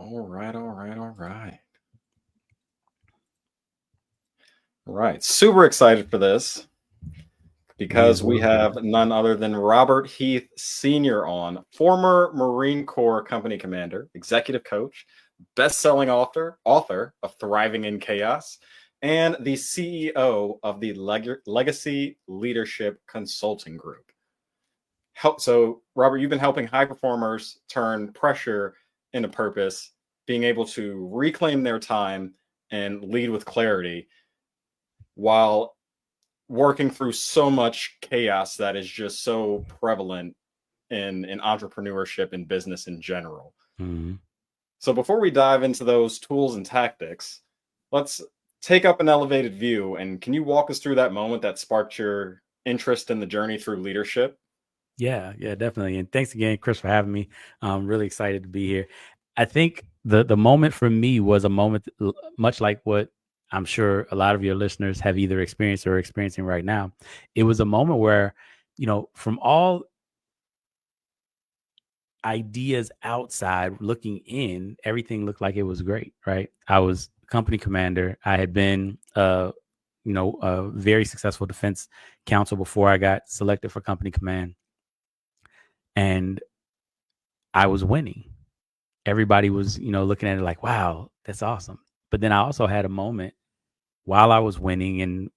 All right, all right, all right. Right. Super excited for this Me as because we well, bro. have none other than Robert Heath Sr. on, former Marine Corps company commander, executive coach, best-selling author of Thriving in Chaos, and the CEO of the Legacy Leadership Consulting Group. So, Robert, you've been helping high performers turn pressure into purpose, being able to reclaim their time and lead with clarity while working through so much chaos that is just so prevalent in entrepreneurship and business in general. Mm-hmm. So before we dive into those tools and tactics, let's take up an elevated view. And can you walk us through that moment that sparked your interest in the journey through leadership? Yeah, definitely. And thanks again, Chris, for having me. I'm really excited to be here. I think the moment for me was a moment much like what I'm sure a lot of your listeners have either experienced or experiencing right now. It was a moment where, from all ideas outside looking in, everything looked like it was great, right? I was company commander. I had been, a very successful defense counsel before I got selected for company command, and I was winning. Everybody was, looking at it like, wow, that's awesome. But then I also had a moment while I was winning and,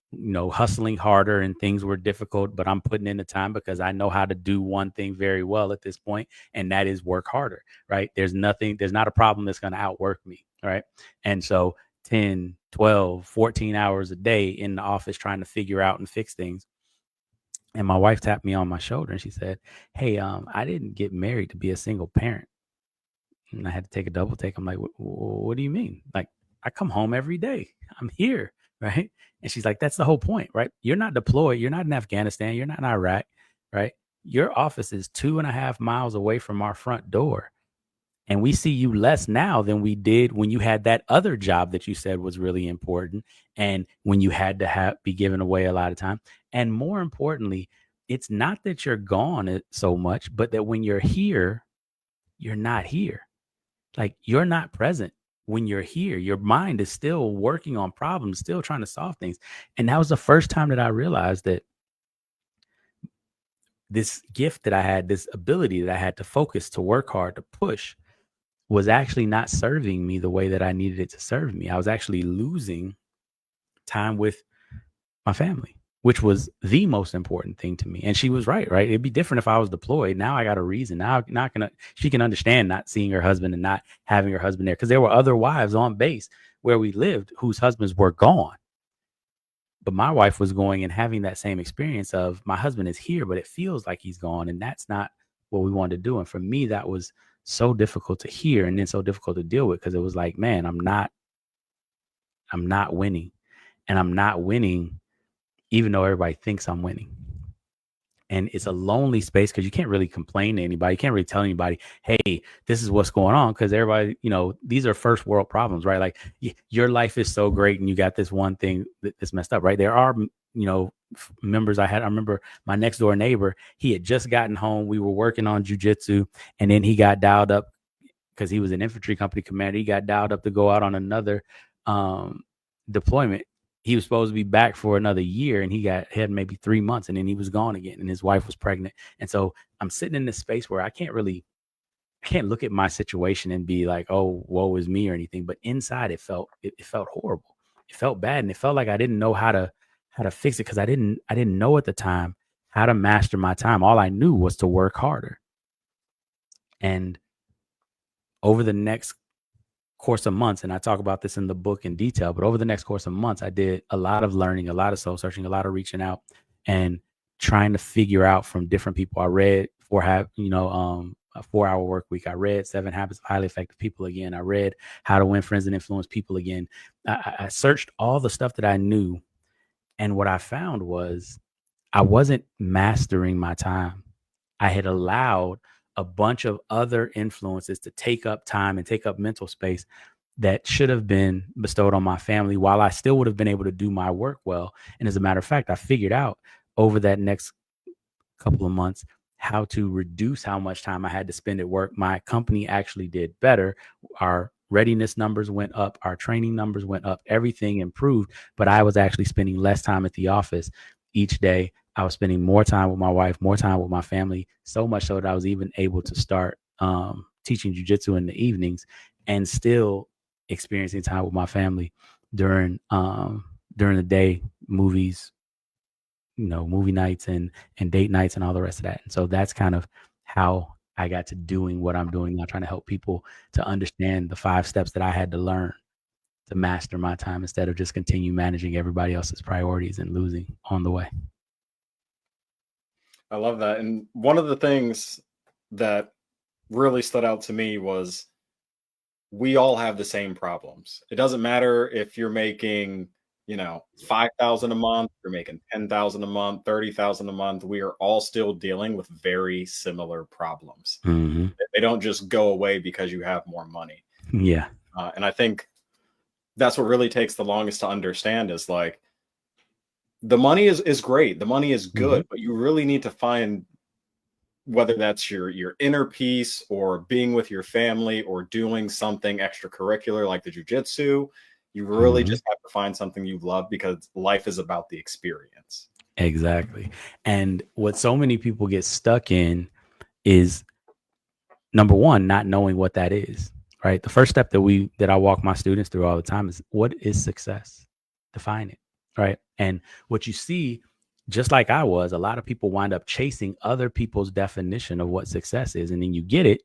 hustling harder and things were difficult, but I'm putting in the time because I know how to do one thing very well at this point, and that is work harder, right? There's not a problem that's going to outwork me, right? And so 10, 12, 14 hours a day in the office trying to figure out and fix things. And my wife tapped me on my shoulder and she said, "Hey, I didn't get married to be a single parent." And I had to take a double take. I'm like, what do you mean? Like, I come home every day. I'm here. Right. And she's like, that's the whole point, right? You're not deployed. You're not in Afghanistan. You're not in Iraq. Right. Your office is 2.5 miles away from our front door. And we see you less now than we did when you had that other job that you said was really important. And when you had to be given away a lot of time. And more importantly, it's not that you're gone so much, but that when you're here, you're not here. Like, you're not present when you're here. Your mind is still working on problems, still trying to solve things. And that was the first time that I realized that this gift that I had, this ability that I had to focus, to work hard, to push, was actually not serving me the way that I needed it to serve me. I was actually losing time with my family, which was the most important thing to me. And she was right, right? It'd be different if I was deployed. Now I got a reason. Now not gonna she can understand not seeing her husband and not having her husband there. Because there were other wives on base where we lived whose husbands were gone. But my wife was going and having that same experience of, my husband is here, but it feels like he's gone. And that's not what we wanted to do. And for me, that was so difficult to hear and then so difficult to deal with, because it was like, man, I'm not winning. And I'm not winning even though everybody thinks I'm winning. And it's a lonely space because you can't really complain to anybody. You can't really tell anybody, hey, this is what's going on, because everybody, these are first world problems, right? Like, your life is so great and you got this one thing that's messed up, right? There are, members I remember my next door neighbor, he had just gotten home. We were working on jujitsu, and then he got dialed up because he was an infantry company commander. He got dialed up to go out on another um, deployment. He was supposed to be back for another year, and he had maybe 3 months, and then he was gone again, and his wife was pregnant. And so I'm sitting in this space where I can't look at my situation and be like, oh, woe is me or anything. But inside it felt horrible. It felt bad, and it felt like I didn't know how to fix it, because I didn't know at the time how to master my time. All I knew was to work harder. And over the next course of months, and I talk about this in the book in detail, but over the next course of months, I did a lot of learning, a lot of soul searching, a lot of reaching out and trying to figure out from different people. I read a 4-hour work week. I read 7 Habits of Highly Effective People again. I read How to Win Friends and Influence People again. I searched all the stuff that I knew. And what I found was I wasn't mastering my time. I had allowed a bunch of other influences to take up time and take up mental space that should have been bestowed on my family, while I still would have been able to do my work well. And as a matter of fact, I figured out over that next couple of months how to reduce how much time I had to spend at work. My company actually did better. Our readiness numbers went up, our training numbers went up, everything improved. But I was actually spending less time at the office each day. I was spending more time with my wife, more time with my family, so much so that I was even able to start teaching jujitsu in the evenings and still experiencing time with my family during the day, movies, movie nights and date nights and all the rest of that. And so that's kind of how I got to doing what I'm doing now, trying to help people to understand the 5 steps that I had to learn to master my time instead of just continue managing everybody else's priorities and losing on the way. I love that. And one of the things that really stood out to me was we all have the same problems. It doesn't matter if you're making, 5,000 a month, you're making 10,000 a month, 30,000 a month. We are all still dealing with very similar problems. Mm-hmm. They don't just go away because you have more money. Yeah. And I think that's what really takes the longest to understand is like the money is great. The money is good, but you really need to find whether that's your inner peace or being with your family or doing something extracurricular like the jujitsu. You really just have to find something you love because life is about the experience. Exactly. And what so many people get stuck in is, number one, not knowing what that is, right? The first step that I walk my students through all the time is, what is success? Define it, right? And what you see, just like I was, a lot of people wind up chasing other people's definition of what success is. And then you get it,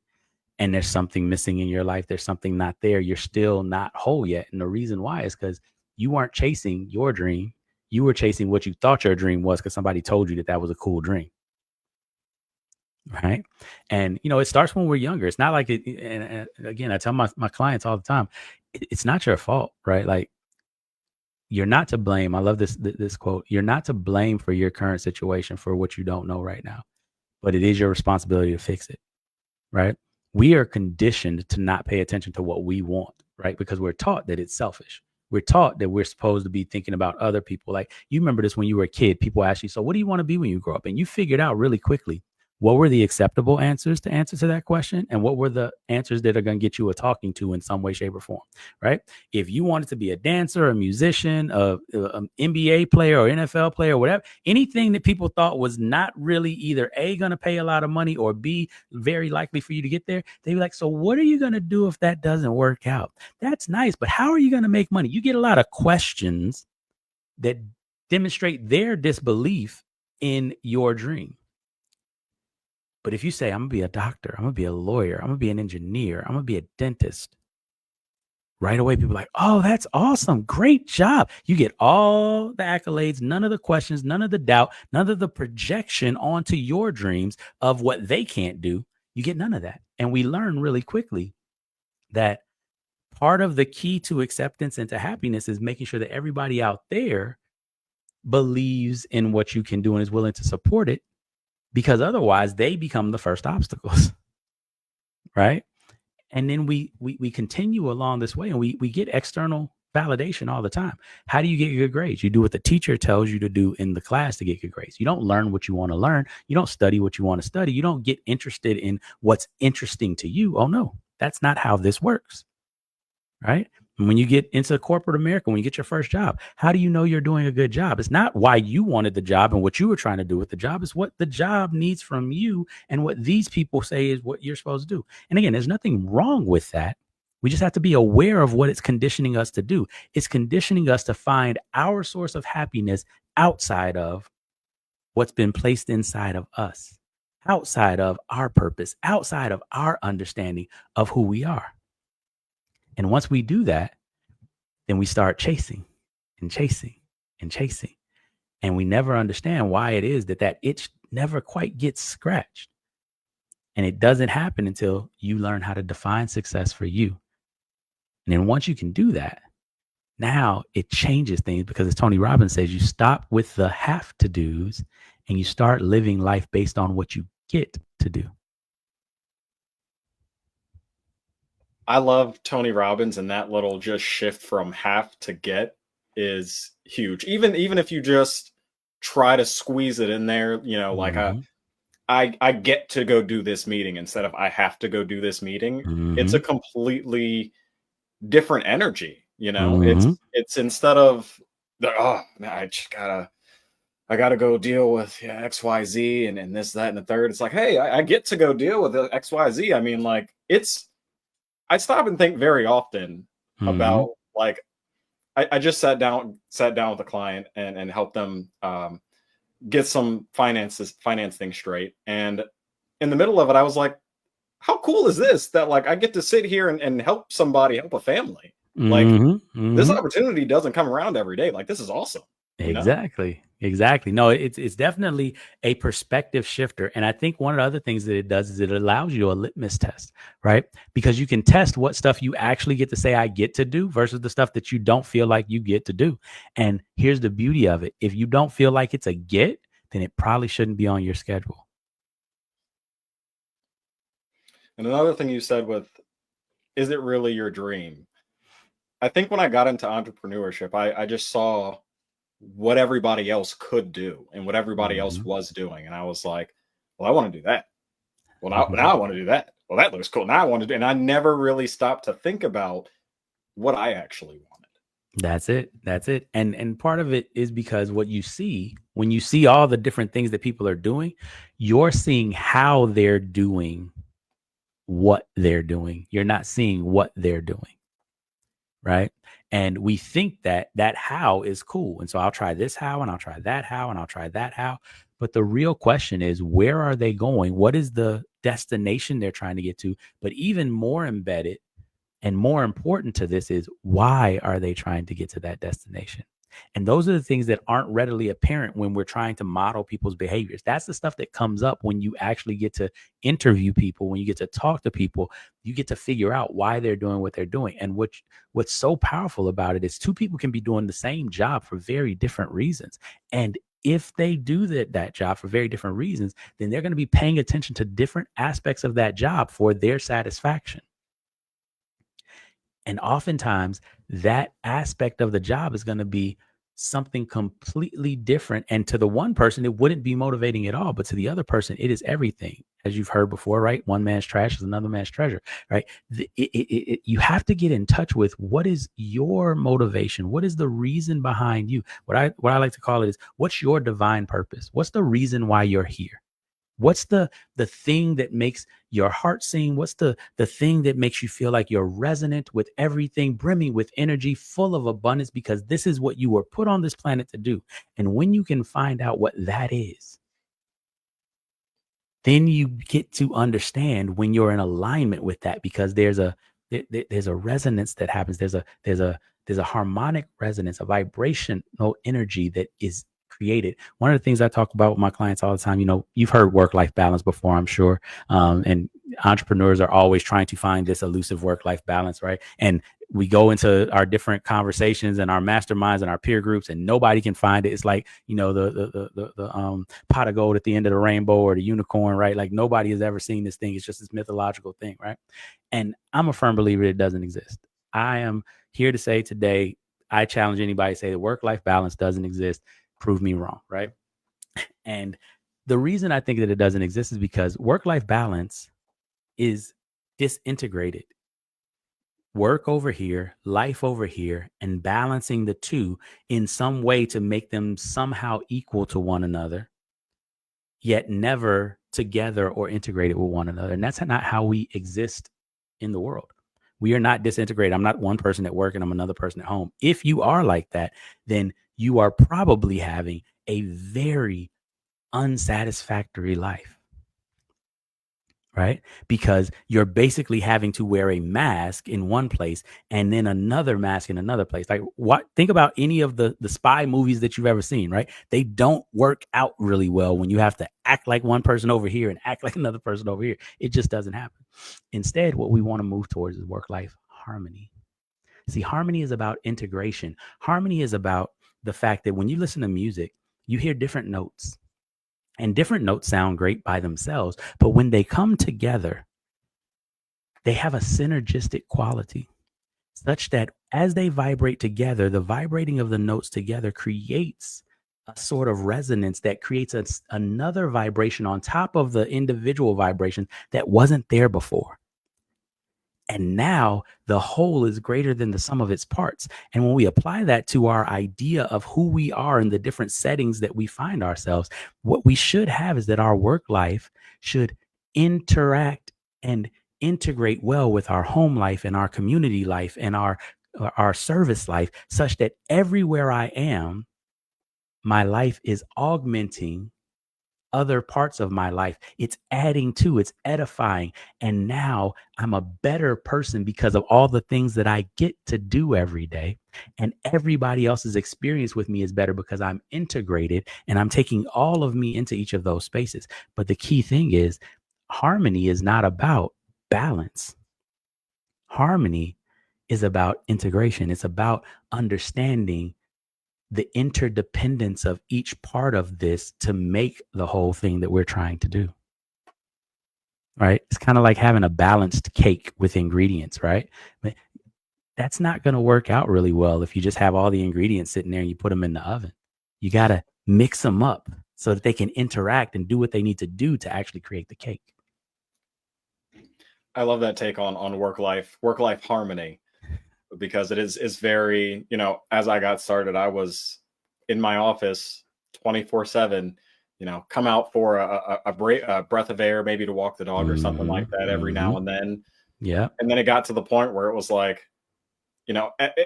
and there's something missing in your life. There's something not there. You're still not whole yet. And the reason why is because you weren't chasing your dream. You were chasing what you thought your dream was because somebody told you that was a cool dream. Right. And, it starts when we're younger. It's not like it. And again, I tell my clients all the time, it's not your fault, right? Like, you're not to blame. I love this quote. You're not to blame for your current situation for what you don't know right now, but it is your responsibility to fix it. Right. We are conditioned to not pay attention to what we want, right? Because we're taught that it's selfish. We're taught that we're supposed to be thinking about other people. Like, you remember this when you were a kid, people ask you, so what do you want to be when you grow up? And you figured out really quickly what were the acceptable answers to answer to that question, and what were the answers that are going to get you a talking to in some way, shape, or form, right? If you wanted to be a dancer, a musician, an NBA player or NFL player, or whatever, anything that people thought was not really either A, going to pay a lot of money, or B, very likely for you to get there, they'd be like, so what are you going to do if that doesn't work out? That's nice, but how are you going to make money? You get a lot of questions that demonstrate their disbelief in your dream. But if you say, I'm going to be a doctor, I'm going to be a lawyer, I'm going to be an engineer, I'm going to be a dentist, right away, people are like, oh, that's awesome. Great job. You get all the accolades, none of the questions, none of the doubt, none of the projection onto your dreams of what they can't do. You get none of that. And we learn really quickly that part of the key to acceptance and to happiness is making sure that everybody out there believes in what you can do and is willing to support it, because otherwise they become the first obstacles. Right. And then we continue along this way, and we get external validation all the time. How do you get good grades? You do what the teacher tells you to do in the class to get good grades. You don't learn what you want to learn. You don't study what you want to study. You don't get interested in what's interesting to you. Oh no, that's not how this works. Right? When you get into corporate America, when you get your first job, how do you know you're doing a good job? It's not why you wanted the job and what you were trying to do with the job. It's what the job needs from you and what these people say is what you're supposed to do. And again, there's nothing wrong with that. We just have to be aware of what it's conditioning us to do. It's conditioning us to find our source of happiness outside of what's been placed inside of us, outside of our purpose, outside of our understanding of who we are. And once we do that, then we start chasing and chasing and chasing. And we never understand why it is that itch never quite gets scratched. And it doesn't happen until you learn how to define success for you. And then once you can do that, now it changes things, because as Tony Robbins says, you stop with the have to do's and you start living life based on what you get to do. I love Tony Robbins, and that little just shift from have to get is huge. Even if you just try to squeeze it in there, like I get to go do this meeting instead of I have to go do this meeting. It's a completely different energy. Mm-hmm. It's instead of oh man, I gotta go deal with XYZ and this, that, and the third. It's like, hey, I get to go deal with XYZ. I mean, like, I stop and think very often Mm-hmm. about, like, I just sat down with a client and helped them get some finance things straight. And in the middle of it, I was like, how cool is this that, like, I get to sit here and help somebody, help a family. Like, Mm-hmm. this Mm-hmm. opportunity doesn't come around every day. Like, this is awesome, you know? Exactly. Exactly. No, it's definitely a perspective shifter. And I think one of the other things that it does is it allows you a litmus test, right? Because you can test what stuff you actually get to say I get to do versus the stuff that you don't feel like you get to do. And here's the beauty of it. If you don't feel like it's a get, then it probably shouldn't be on your schedule. And another thing you said with, is it really your dream? I think when I got into entrepreneurship, I just saw what everybody else could do and what everybody else Mhm. was doing. And I was like, well, I want to do that. Well, now I want to do that. Well, that looks cool. Now I want to do, and I never really stopped to think about what I actually wanted. That's it. That's it. And part of it is because what you see, when you see all the different things that people are doing, you're seeing how they're doing what they're doing. You're not seeing what they're doing, right? And we think that that how is cool. And so I'll try this how and I'll try that how and I'll try that how. But the real question is, where are they going? What is the destination they're trying to get to? But even more embedded and more important to this is, why are they trying to get to that destination? And those are the things that aren't readily apparent when we're trying to model people's behaviors. That's the stuff that comes up when you actually get to interview people, when you get to talk to people, you get to figure out why they're doing what they're doing. And what's so powerful about it is two people can be doing the same job for very different reasons. And if they do that job for very different reasons, then they're going to be paying attention to different aspects of that job for their satisfaction. And oftentimes that aspect of the job is going to be something completely different. And to the one person, it wouldn't be motivating at all. But to the other person, it is everything. As you've heard before, right? One man's trash is another man's treasure, right? You have to get in touch with what is your motivation? What is the reason behind you? What I like to call it is, what's your divine purpose? What's the reason why you're here? What's the thing that makes your heart sing? What's the thing that makes you feel like you're resonant with everything, brimming with energy, full of abundance, because this is what you were put on this planet to do. And when you can find out what that is, then you get to understand when you're in alignment with that, because there's a resonance that happens. There's a harmonic resonance, a vibrational energy that is created. One of the things I talk about with my clients all the time, you've heard work-life balance before, I'm sure. And entrepreneurs are always trying to find this elusive work-life balance, right? And we go into our different conversations and our masterminds and our peer groups, and nobody can find it. It's like, the pot of gold at the end of the rainbow, or the unicorn, right? Like, nobody has ever seen this thing. It's just this mythological thing, right? And I'm a firm believer it doesn't exist. I am here to say today, I challenge anybody to say the work-life balance doesn't exist. Prove me wrong, right? And the reason I think that it doesn't exist is because work-life balance is disintegrated. Work over here, life over here, and balancing the two in some way to make them somehow equal to one another, yet never together or integrated with one another. And that's not how we exist in the world. We are not disintegrated. I'm not one person at work and I'm another person at home. If you are like that, then you are probably having a very unsatisfactory life, right? Because you're basically having to wear a mask in one place and then another mask in another place. Like, what? Think about any of the spy movies that you've ever seen, right? They don't work out really well when you have to act like one person over here and act like another person over here. It just doesn't happen. Instead, what we want to move towards is work-life harmony. See, harmony is about integration. Harmony is about the fact that when you listen to music, you hear different notes. And different notes sound great by themselves, but when they come together, they have a synergistic quality, such that as they vibrate together, the vibrating of the notes together creates a sort of resonance that creates another vibration on top of the individual vibration that wasn't there before. And now the whole is greater than the sum of its parts. And when we apply that to our idea of who we are in the different settings that we find ourselves, what we should have is that our work life should interact and integrate well with our home life and our community life and our service life, such that everywhere I am, my life is augmenting other parts of my life. It's adding to, it's edifying. And now I'm a better person because of all the things that I get to do every day. And everybody else's experience with me is better because I'm integrated and I'm taking all of me into each of those spaces. But the key thing is, harmony is not about balance. Harmony is about integration. It's about understanding the interdependence of each part of this to make the whole thing that we're trying to do. Right? It's kind of like having a balanced cake with ingredients, right? But that's not going to work out really well if you just have all the ingredients sitting there and you put them in the oven. You got to mix them up so that they can interact and do what they need to do to actually create the cake. I love that take on work life harmony, because it is very, as I got started, I was in my office 24/7, come out for a breath of air, maybe to walk the dog or something like that every now and then. Yeah. And then it got to the point where it was like,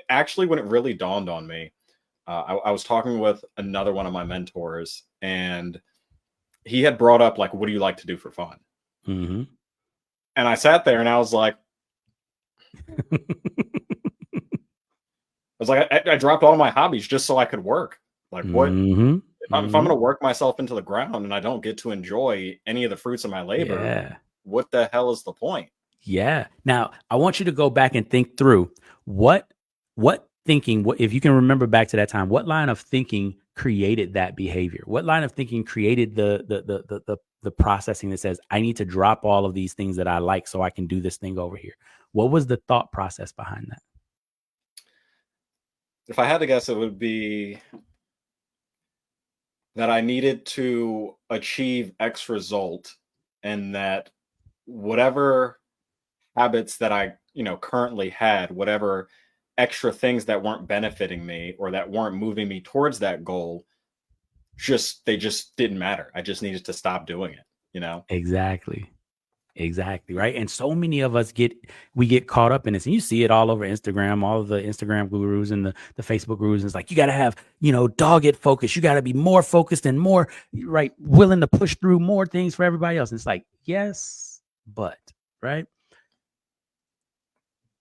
actually, when it really dawned on me, I was talking with another one of my mentors, and he had brought up, like, what do you like to do for fun? Mm-hmm. And I sat there and I was like, I dropped all my hobbies just so I could work. Like, what? Mm-hmm. If I'm going to work myself into the ground and I don't get to enjoy any of the fruits of my labor, what the hell is the point? Yeah. Now, I want you to go back and think through what thinking, if you can remember back to that time, what line of thinking created that behavior? What line of thinking created the processing that says, I need to drop all of these things that I like so I can do this thing over here? What was the thought process behind that? If I had to guess, it would be that I needed to achieve X result, and that whatever habits that I, currently had, whatever extra things that weren't benefiting me or that weren't moving me towards that goal, they just didn't matter. I just needed to stop doing it, Exactly. Right. And so many of us get caught up in this, and you see it all over Instagram, all of the Instagram gurus and the Facebook gurus. And it's like, you got to have, dogged focus. You got to be more focused and more, right, willing to push through more things for everybody else. And it's like, yes, but, right.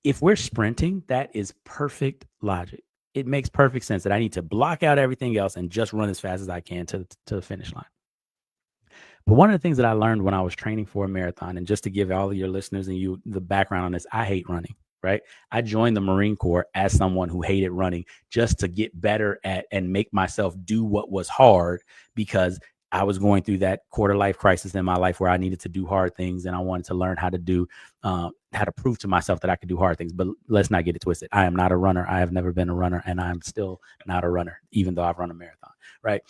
If we're sprinting, that is perfect logic. It makes perfect sense that I need to block out everything else and just run as fast as I can to the finish line. But one of the things that I learned when I was training for a marathon, and just to give all of your listeners and you the background on this, I hate running, right? I joined the Marine Corps as someone who hated running, just to get better at and make myself do what was hard, because I was going through that quarter life crisis in my life where I needed to do hard things, and I wanted to learn how to prove to myself that I could do hard things. But let's not get it twisted. I am not a runner. I have never been a runner, and I'm still not a runner, even though I've run a marathon, right?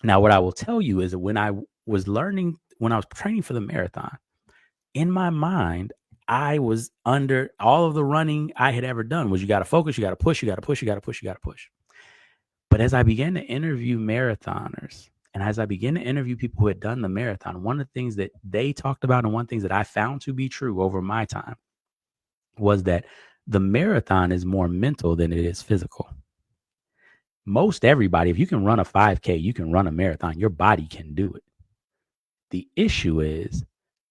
Now, what I will tell you is that when I was training for the marathon, in my mind, I was under all of the running I had ever done was, you got to focus, you got to push, you got to push, you got to push, you got to push. But as I began to interview marathoners, and as I began to interview people who had done the marathon, one of the things that they talked about, and one of the things that I found to be true over my time, was that the marathon is more mental than it is physical. Most everybody, if you can run a 5K, you can run a marathon. Your body can do it. The issue is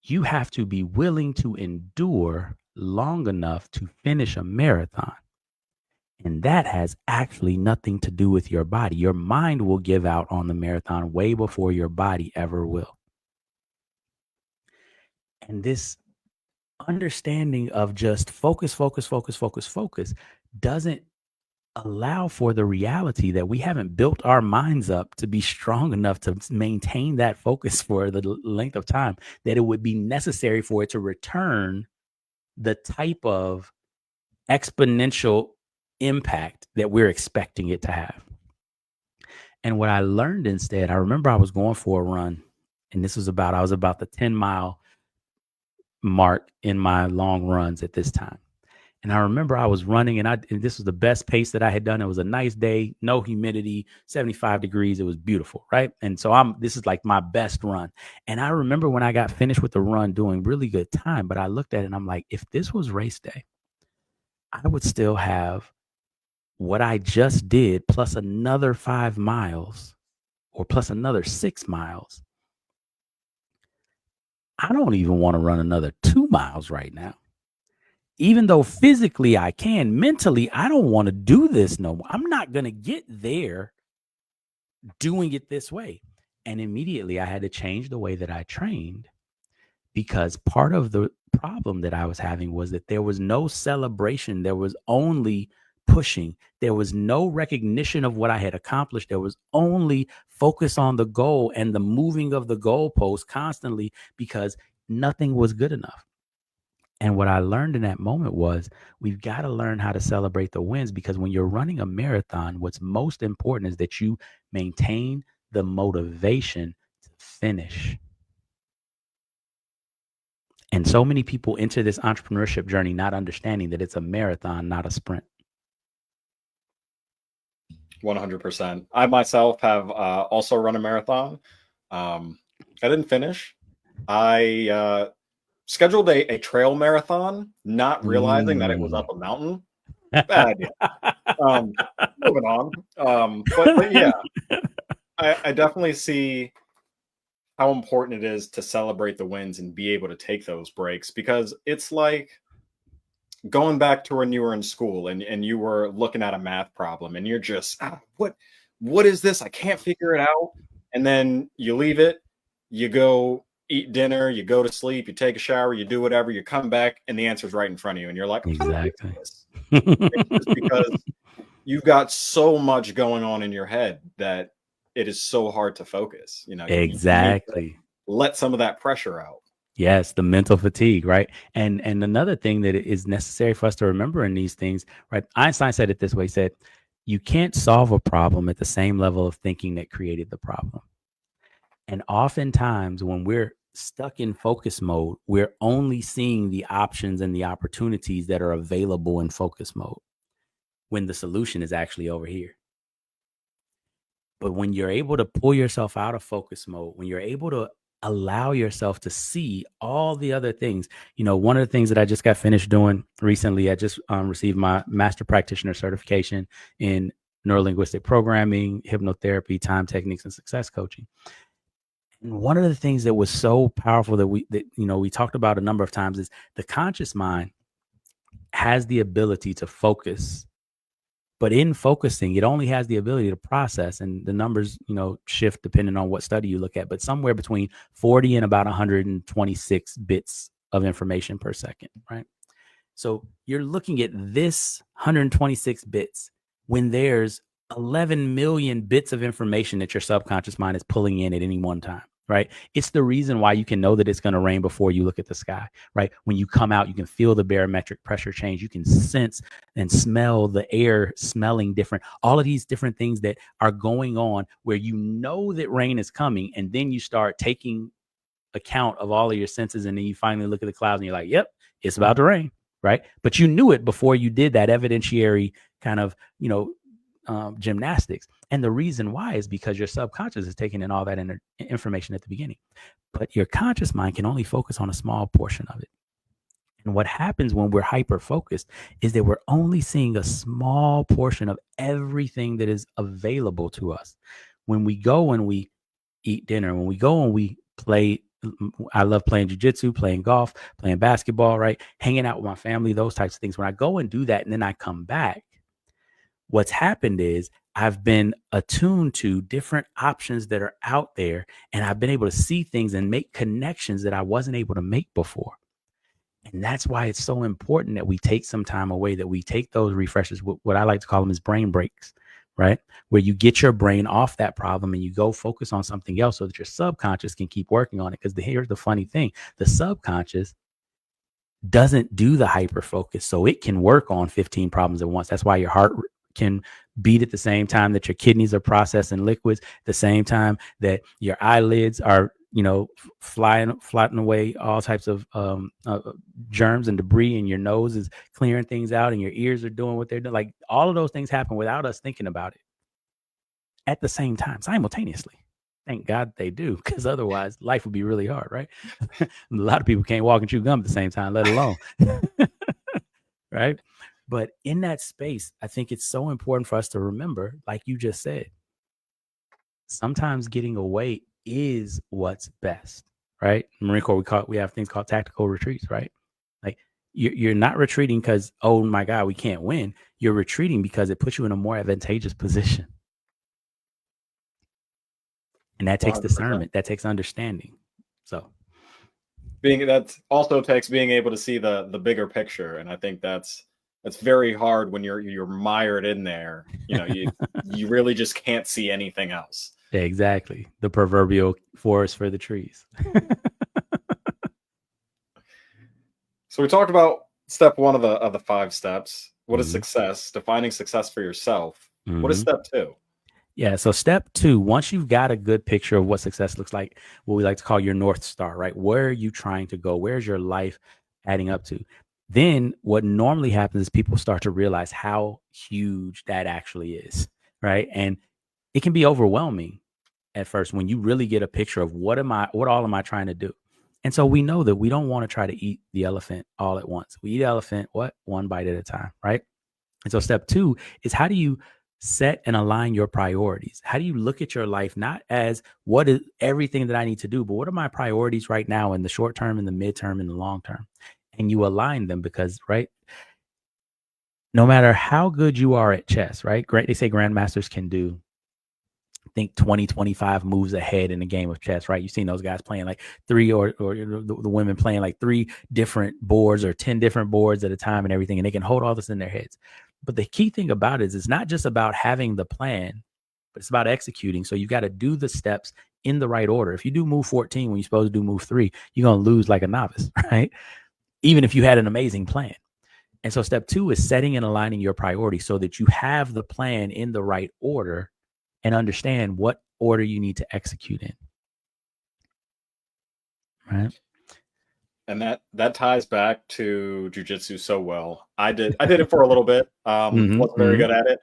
you have to be willing to endure long enough to finish a marathon. And that has actually nothing to do with your body. Your mind will give out on the marathon way before your body ever will. And this understanding of just focus doesn't allow for the reality that we haven't built our minds up to be strong enough to maintain that focus for the length of time that it would be necessary for it to return the type of exponential impact that we're expecting it to have. And what I learned instead, I remember I was going for a run, and I was about the 10-mile mark in my long runs at this time. And I remember I was running and this was the best pace that I had done. It was a nice day, no humidity, 75 degrees. It was beautiful. Right. And so this is like my best run. And I remember when I got finished with the run doing really good time, but I looked at it and I'm like, if this was race day, I would still have what I just did plus another 5 miles or plus another 6 miles. I don't even want to run another 2 miles right now. Even though physically I can, mentally, I don't want to do this no more. I'm not going to get there doing it this way. And immediately I had to change the way that I trained, because part of the problem that I was having was that there was no celebration. There was only pushing. There was no recognition of what I had accomplished. There was only focus on the goal and the moving of the goalpost constantly, because nothing was good enough. And what I learned in that moment was we've got to learn how to celebrate the wins, because when you're running a marathon, what's most important is that you maintain the motivation to finish. And so many people enter this entrepreneurship journey not understanding that it's a marathon, not a sprint. 100%. I myself have also run a marathon. I didn't finish. I scheduled a trail marathon, not realizing that it was up a mountain. Bad idea. Moving on. But yeah, I definitely see how important it is to celebrate the wins and be able to take those breaks, because it's like going back to when you were in school and you were looking at a math problem and you're just, what is this? I can't figure it out. And then you leave it, you go eat dinner, you go to sleep, you take a shower, you do whatever, you come back and the answer's right in front of you. And you're like, exactly. It's just because you've got so much going on in your head that it is so hard to focus. Exactly. You let some of that pressure out. Yes, the mental fatigue, right? And another thing that is necessary for us to remember in these things, right? Einstein said it this way, he said, you can't solve a problem at the same level of thinking that created the problem. And oftentimes when we're stuck in focus mode, we're only seeing the options and the opportunities that are available in focus mode, when the solution is actually over here. But when you're able to pull yourself out of focus mode, when you're able to allow yourself to see all the other things, one of the things that I just got finished doing recently, I just received my master practitioner certification in neurolinguistic programming, hypnotherapy, time techniques, and success coaching. And one of the things that was so powerful that we talked about a number of times is the conscious mind has the ability to focus. But in focusing, it only has the ability to process, and the numbers, shift depending on what study you look at, but somewhere between 40 and about 126 bits of information per second, right? So you're looking at this 126 bits when there's 11 million bits of information that your subconscious mind is pulling in at any one time. Right. It's the reason why you can know that it's going to rain before you look at the sky. Right. When you come out, you can feel the barometric pressure change. You can sense and smell the air smelling different. All of these different things that are going on where you know that rain is coming. And then you start taking account of all of your senses. And then you finally look at the clouds and you're like, yep, it's about to rain. Right. But you knew it before you did that evidentiary kind of, gymnastics. And the reason why is because your subconscious is taking in all that information at the beginning, but your conscious mind can only focus on a small portion of it. And what happens when we're hyper focused is that we're only seeing a small portion of everything that is available to us. When we go and we eat dinner, when we go and we play, I love playing jujitsu, playing golf, playing basketball, right? Hanging out with my family, those types of things. When I go and do that and then I come back, what's happened is I've been attuned to different options that are out there, and I've been able to see things and make connections that I wasn't able to make before. And that's why it's so important that we take some time away, that we take those refreshers, what I like to call them is brain breaks, right? Where you get your brain off that problem and you go focus on something else so that your subconscious can keep working on it. Because here's the funny thing, the subconscious doesn't do the hyper focus, so it can work on 15 problems at once. That's why your heart can beat at the same time that your kidneys are processing liquids, the same time that your eyelids are flying away all types of germs and debris, and your nose is clearing things out, and your ears are doing what they're doing. Like, all of those things happen without us thinking about it at the same time, simultaneously. Thank God they do, because otherwise life would be really hard, right? A lot of people can't walk and chew gum at the same time, let alone right? But in that space, I think it's so important for us to remember, like you just said, sometimes getting away is what's best, right? Marine Corps, we have things called tactical retreats, right? Like, you're not retreating because, oh my God, we can't win. You're retreating because it puts you in a more advantageous position. And that takes 100%. discernment, that takes understanding. So that also takes being able to see the bigger picture, and I think that's very hard when you're mired in there. You really just can't see anything else. Yeah, exactly. The proverbial forest for the trees. So we talked about step one of the 5 steps. What is success? Defining success for yourself. What is step 2? Yeah. So step 2, once you've got a good picture of what success looks like, what we like to call your North Star, right? Where are you trying to go? Where's your life adding up to? Then what normally happens is people start to realize how huge that actually is, right? And it can be overwhelming at first when you really get a picture of what all am I trying to do? And so we know that we don't want to try to eat the elephant all at once. We eat elephant, one bite at a time, right? And so step 2 is, how do you set and align your priorities? How do you look at your life, not as what is everything that I need to do, but what are my priorities right now in the short term, in the midterm, in the long term? And you align them, because, right, no matter how good you are at chess, right? Great. They say grandmasters can do, I think, 20, 25 moves ahead in a game of chess, right? You've seen those guys playing like 3, or the women playing like 3 different boards or 10 different boards at a time and everything. And they can hold all this in their heads. But the key thing about it is, it's not just about having the plan, but it's about executing. So you got to do the steps in the right order. If you do move 14 when you're supposed to do move 3, you're going to lose like a novice, right? Even if you had an amazing plan. And so step 2 is setting and aligning your priorities so that you have the plan in the right order and understand what order you need to execute in. Right. And that ties back to jujitsu so well. I did it for a little bit. Wasn't very good at it.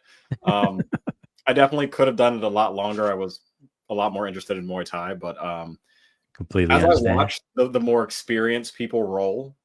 I definitely could have done it a lot longer. I was a lot more interested in Muay Thai, but completely as understand. I watched the more experienced people roll,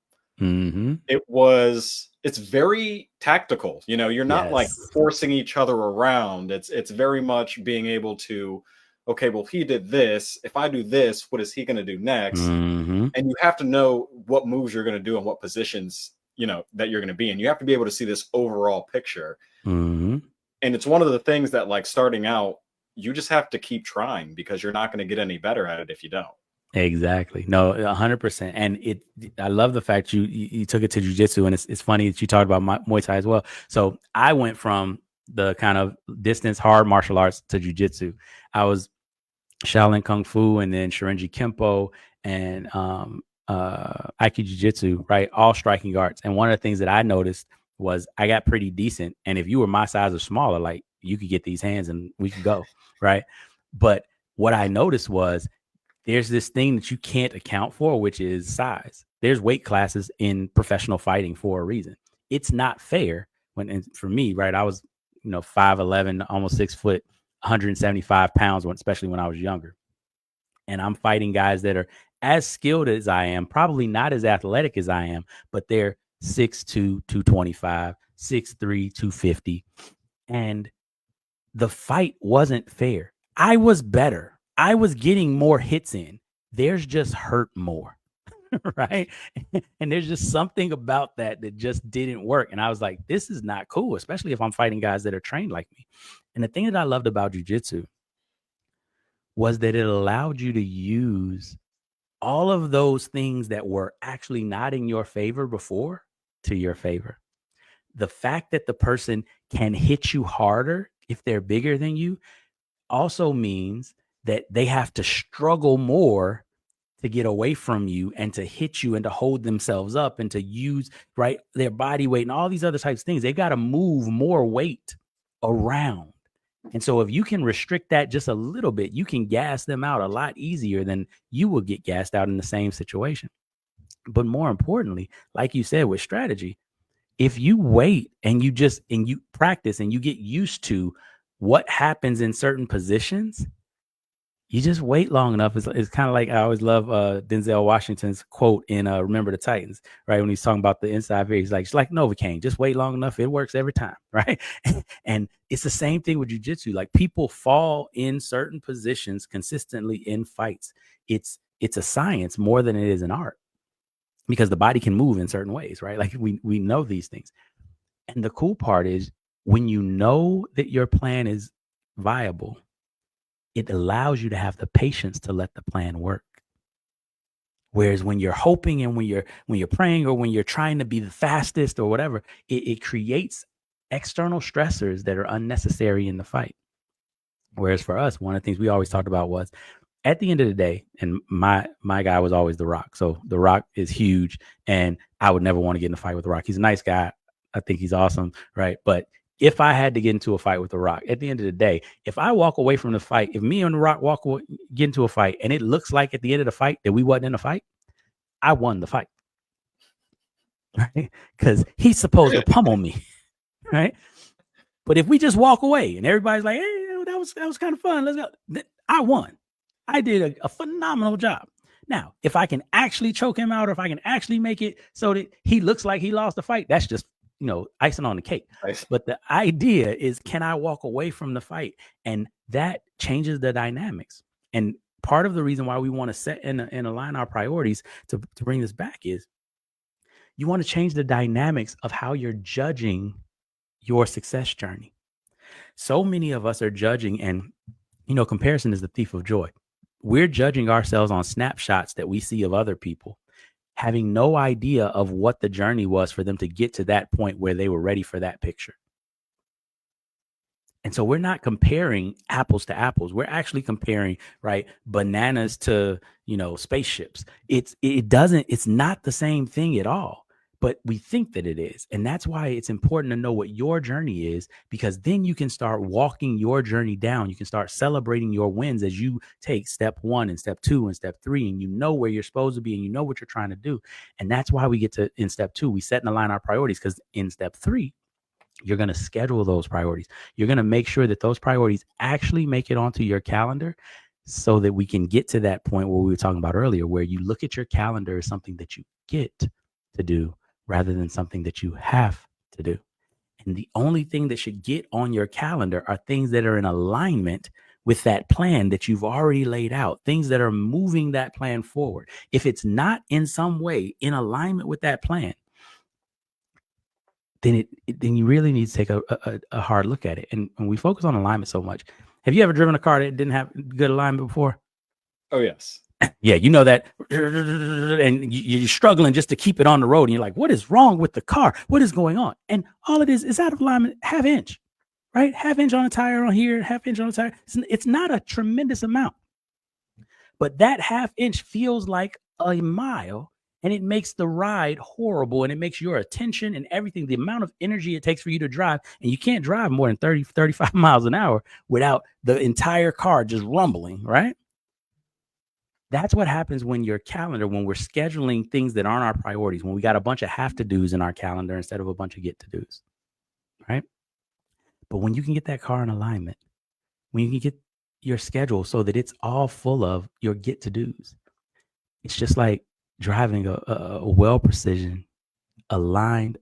it's very tactical. You're not like forcing each other around. It's very much being able to, okay, well, he did this. If I do this, what is he going to do next? And you have to know what moves you're going to do and what positions, that you're going to be in. You have to be able to see this overall picture. And it's one of the things that, like, starting out, you just have to keep trying, because you're not going to get any better at it if you don't. Exactly. No, 100%. And I love the fact you took it to jiu-jitsu, and it's funny that you talked about Muay Thai as well. So I went from the kind of distance hard martial arts to jiu-jitsu. I was Shaolin Kung Fu, and then Shirinji Kempo, and Aikido Jiu-Jitsu, right? All striking arts. And one of the things that I noticed was I got pretty decent. And if you were my size or smaller, like, you could get these hands and we could go, right? But what I noticed was, there's this thing that you can't account for, which is size. There's weight classes in professional fighting for a reason. It's not fair and for me, right? I was, 5'11", almost 6 foot, 175 pounds, especially when I was younger. And I'm fighting guys that are as skilled as I am, probably not as athletic as I am, but they're 6'2", 225, 6'3", 250. And the fight wasn't fair. I was better. I was getting more hits in. Theirs just hurt more, right? And there's just something about that just didn't work. And I was like, this is not cool, especially if I'm fighting guys that are trained like me. And the thing that I loved about jiu-jitsu was that it allowed you to use all of those things that were actually not in your favor before to your favor. The fact that the person can hit you harder if they're bigger than you also means that they have to struggle more to get away from you and to hit you and to hold themselves up and to use, right, their body weight and all these other types of things. They've got to move more weight around. And so if you can restrict that just a little bit, you can gas them out a lot easier than you will get gassed out in the same situation. But more importantly, like you said with strategy, if you wait and you practice and you get used to what happens in certain positions, you just wait long enough. It's kind of like, I always love Denzel Washington's quote in Remember the Titans, right? When he's talking about the inside veer, he's like, it's like Novocaine, just wait long enough. It works every time, right? And it's the same thing with jujitsu. Like, people fall in certain positions consistently in fights. It's a science more than it is an art, because the body can move in certain ways, right? Like, we know these things. And the cool part is, when you know that your plan is viable, it allows you to have the patience to let the plan work. Whereas when you're hoping and when you're praying, or when you're trying to be the fastest or whatever, it creates external stressors that are unnecessary in the fight. Whereas for us, one of the things we always talked about was, at the end of the day, and my guy was always The Rock. So The Rock is huge, and I would never want to get in a fight with The Rock. He's a nice guy. I think he's awesome, right? But if I had to get into a fight with The Rock, at the end of the day, if I walk away from the fight, if me and The Rock get into a fight, and it looks like at the end of the fight that we wasn't in a fight, I won the fight, right? Because he's supposed to pummel me, right? But if we just walk away and everybody's like, hey, that was kind of fun, let's go, I won. I did a phenomenal job. Now, if I can actually choke him out, or if I can actually make it so that he looks like he lost the fight, that's just, icing on the cake. Nice. But the idea is, can I walk away from the fight? And that changes the dynamics. And part of the reason why we want to set and align our priorities to bring this back is, you want to change the dynamics of how you're judging your success journey. So many of us are judging, and comparison is the thief of joy. We're judging ourselves on snapshots that we see of other people, having no idea of what the journey was for them to get to that point where they were ready for that picture. And so we're not comparing apples to apples. We're actually comparing, right, bananas to, spaceships. It's not the same thing at all, but we think that it is. And that's why it's important to know what your journey is, because then you can start walking your journey down. You can start celebrating your wins as you take step 1 and step 2 and step 3, and you know where you're supposed to be, and you know what you're trying to do. And that's why we get to, in step 2, we set and align our priorities, because in step 3, you're going to schedule those priorities. You're going to make sure that those priorities actually make it onto your calendar, so that we can get to that point where we were talking about earlier, where you look at your calendar as something that you get to do rather than something that you have to do. And the only thing that should get on your calendar are things that are in alignment with that plan that you've already laid out, things that are moving that plan forward. If it's not in some way in alignment with that plan, then you really need to take a hard look at it. And we focus on alignment so much. Have you ever driven a car that didn't have good alignment before? Oh, yes. Yeah, you know that, and you're struggling just to keep it on the road, and you're like, what is wrong with the car? What is going on? And all it is out of alignment, half inch, right? Half inch on a tire on here, half inch on a tire. It's not a tremendous amount, but that half inch feels like a mile, and it makes the ride horrible, and it makes your attention and everything, the amount of energy it takes for you to drive, and you can't drive more than 30, 35 miles an hour without the entire car just rumbling, right? That's what happens when your calendar, when we're scheduling things that aren't our priorities, when we got a bunch of have to do's in our calendar instead of a bunch of get to do's, right? But when you can get that car in alignment, when you can get your schedule so that it's all full of your get to do's, it's just like driving a well precision aligned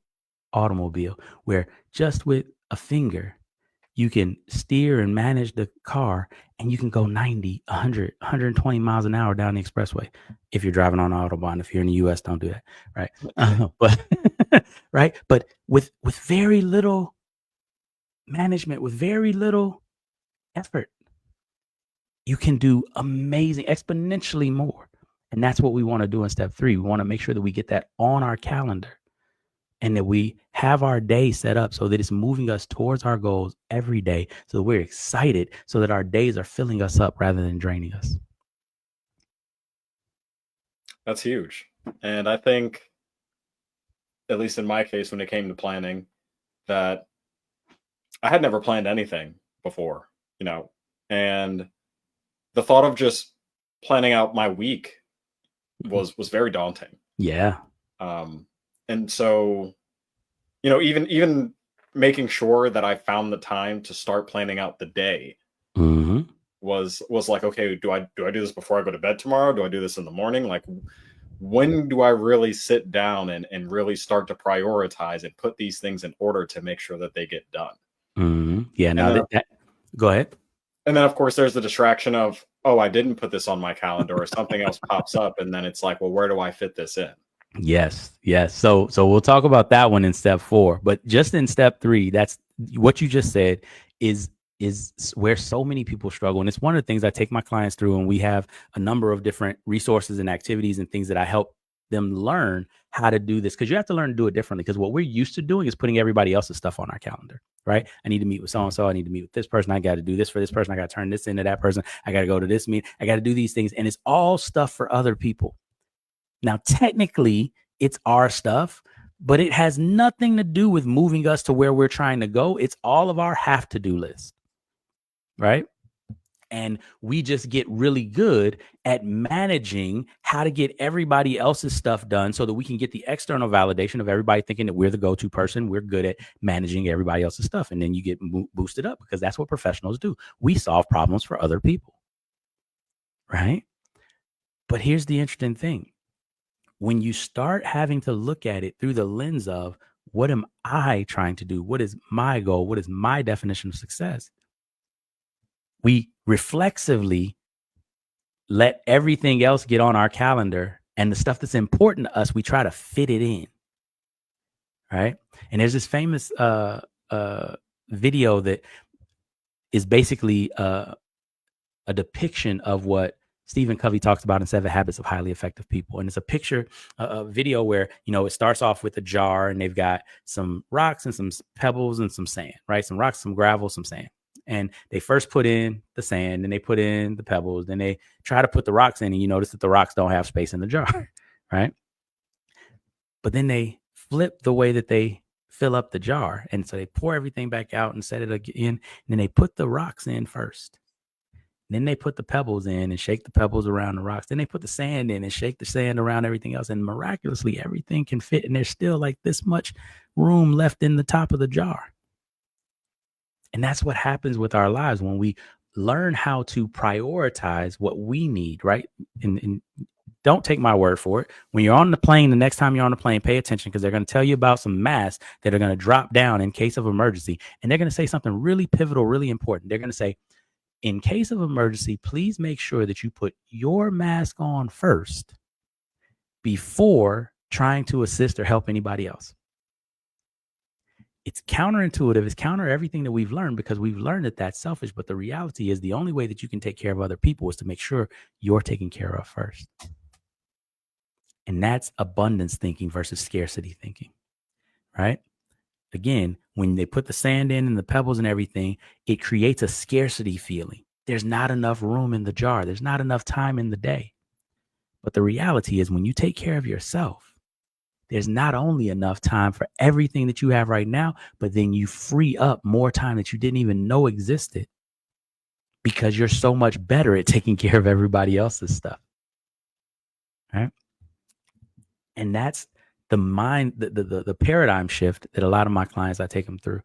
automobile, where just with a finger you can steer and manage the car, and you can go 90, 100, 120 miles an hour down the expressway. If you're driving on an Autobahn, if you're in the US, don't do that, right? But right, but with very little management, with very little effort, you can do amazing, exponentially more. And that's what we want to do in step 3. We want to make sure that we get that on our calendar, and that we have our day set up so that it's moving us towards our goals every day, so that we're excited, so that our days are filling us up rather than draining us. That's huge. And I think, at least in my case, when it came to planning, that I had never planned anything before. you know, and the thought of just planning out my week was very daunting. Yeah. And so, even making sure that I found the time to start planning out the day was like, okay, do I do this before I go to bed tomorrow? Do I do this in the morning? Like, when do I really sit down and really start to prioritize and put these things in order to make sure that they get done? Yeah. Now go ahead. And then, of course, there's the distraction of, oh, I didn't put this on my calendar, or something else pops up, and then it's like, well, where do I fit this in? Yes. So we'll talk about that one in step 4, but just in step 3, that's what you just said is where so many people struggle. And it's one of the things I take my clients through, and we have a number of different resources and activities and things that I help them learn how to do this, because you have to learn to do it differently, because what we're used to doing is putting everybody else's stuff on our calendar, right? I need to meet with so-and-so. I need to meet with this person. I got to do this for this person. I got to turn this into that person. I got to go to this meeting. I got to do these things. And it's all stuff for other people. Now, technically, it's our stuff, but it has nothing to do with moving us to where we're trying to go. It's all of our have to do list, right? And we just get really good at managing how to get everybody else's stuff done so that we can get the external validation of everybody thinking that we're the go-to person. We're good at managing everybody else's stuff. And then you get boosted up, because that's what professionals do. We solve problems for other people, right? But here's the interesting thing. When you start having to look at it through the lens of, what am I trying to do? What is my goal? What is my definition of success? We reflexively let everything else get on our calendar, and the stuff that's important to us, we try to fit it in. Right. And there's this famous video that is basically a depiction of what Stephen Covey talks about in 7 Habits of Highly Effective People. And it's a picture, a video where, it starts off with a jar, and they've got some rocks and some pebbles and some sand, right? Some rocks, some gravel, some sand. And they first put in the sand, then they put in the pebbles, then they try to put the rocks in, and you notice that the rocks don't have space in the jar, right? But then they flip the way that they fill up the jar. And so they pour everything back out and set it again. And then they put the rocks in first. Then they put the pebbles in and shake the pebbles around the rocks. Then they put the sand in and shake the sand around everything else. And miraculously, everything can fit. And there's still like this much room left in the top of the jar. And that's what happens with our lives when we learn how to prioritize what we need, right? And don't take my word for it. When you're on the plane, the next time you're on the plane, pay attention, because they're going to tell you about some masks that are going to drop down in case of emergency. And they're going to say something really pivotal, really important. They're going to say, in case of emergency, please make sure that you put your mask on first before trying to assist or help anybody else. It's counterintuitive. It's counter everything that we've learned, because we've learned that that's selfish. But the reality is, the only way that you can take care of other people is to make sure you're taken care of first. And that's abundance thinking versus scarcity thinking, right? Again, when they put the sand in and the pebbles and everything, it creates a scarcity feeling. There's not enough room in the jar. There's not enough time in the day. But the reality is, when you take care of yourself, there's not only enough time for everything that you have right now, but then you free up more time that you didn't even know existed, because you're so much better at taking care of everybody else's stuff. Right? And that's the mind, the paradigm shift that a lot of my clients, I take them through.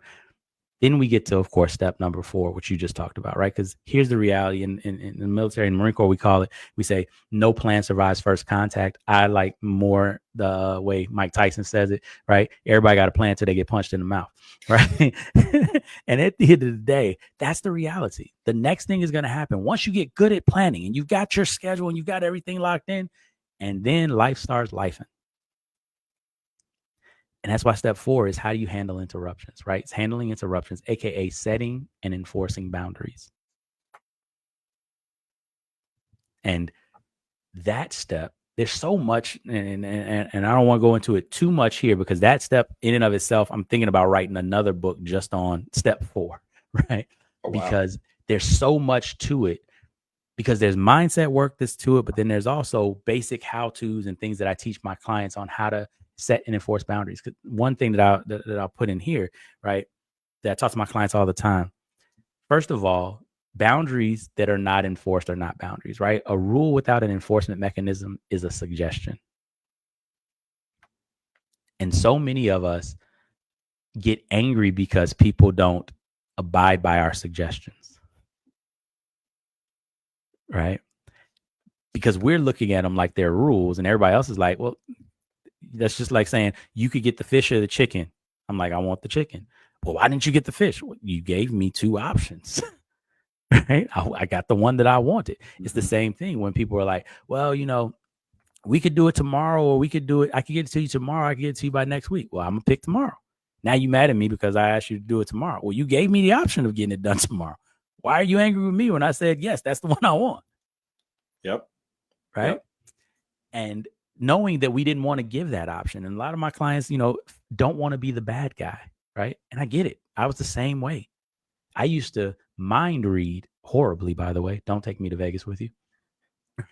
Then we get to, of course, step number 4, which you just talked about, right? Because here's the reality in the military and Marine Corps, we say no plan survives first contact. I like more the way Mike Tyson says it, right? Everybody got a plan till they get punched in the mouth, right? And at the end of the day, that's the reality. The next thing is going to happen once you get good at planning and you've got your schedule and you've got everything locked in, and then life starts lifing. And that's why step 4 is, how do you handle interruptions, right? It's handling interruptions, AKA setting and enforcing boundaries. And that step, there's so much, and I don't want to go into it too much here, because that step in and of itself, I'm thinking about writing another book just on step 4, right? Oh, wow. Because there's so much to it, because there's mindset work that's to it, but then there's also basic how-tos and things that I teach my clients on how to set and enforce boundaries. Because one thing that I'll put in here, right, that I talk to my clients all the time. First of all, boundaries that are not enforced are not boundaries, right? A rule without an enforcement mechanism is a suggestion. And so many of us get angry because people don't abide by our suggestions, right? Because we're looking at them like they're rules, and everybody else is like, well, that's just like saying you could get the fish or the chicken. I'm like, I want the chicken. Well, why didn't you get the fish? Well, you gave me two options. Right? I got the one that I wanted. It's the same thing when people are like, well, we could do it tomorrow, or we could do it. I could get it to you tomorrow. I could get it to you by next week. Well, I'm going to pick tomorrow. Now you mad at me because I asked you to do it tomorrow. Well, you gave me the option of getting it done tomorrow. Why are you angry with me when I said, yes, that's the one I want? Yep. Right. Yep. And knowing that we didn't want to give that option. And a lot of my clients, don't want to be the bad guy. Right. And I get it. I was the same way. I used to mind read horribly, by the way. Don't take me to Vegas with you.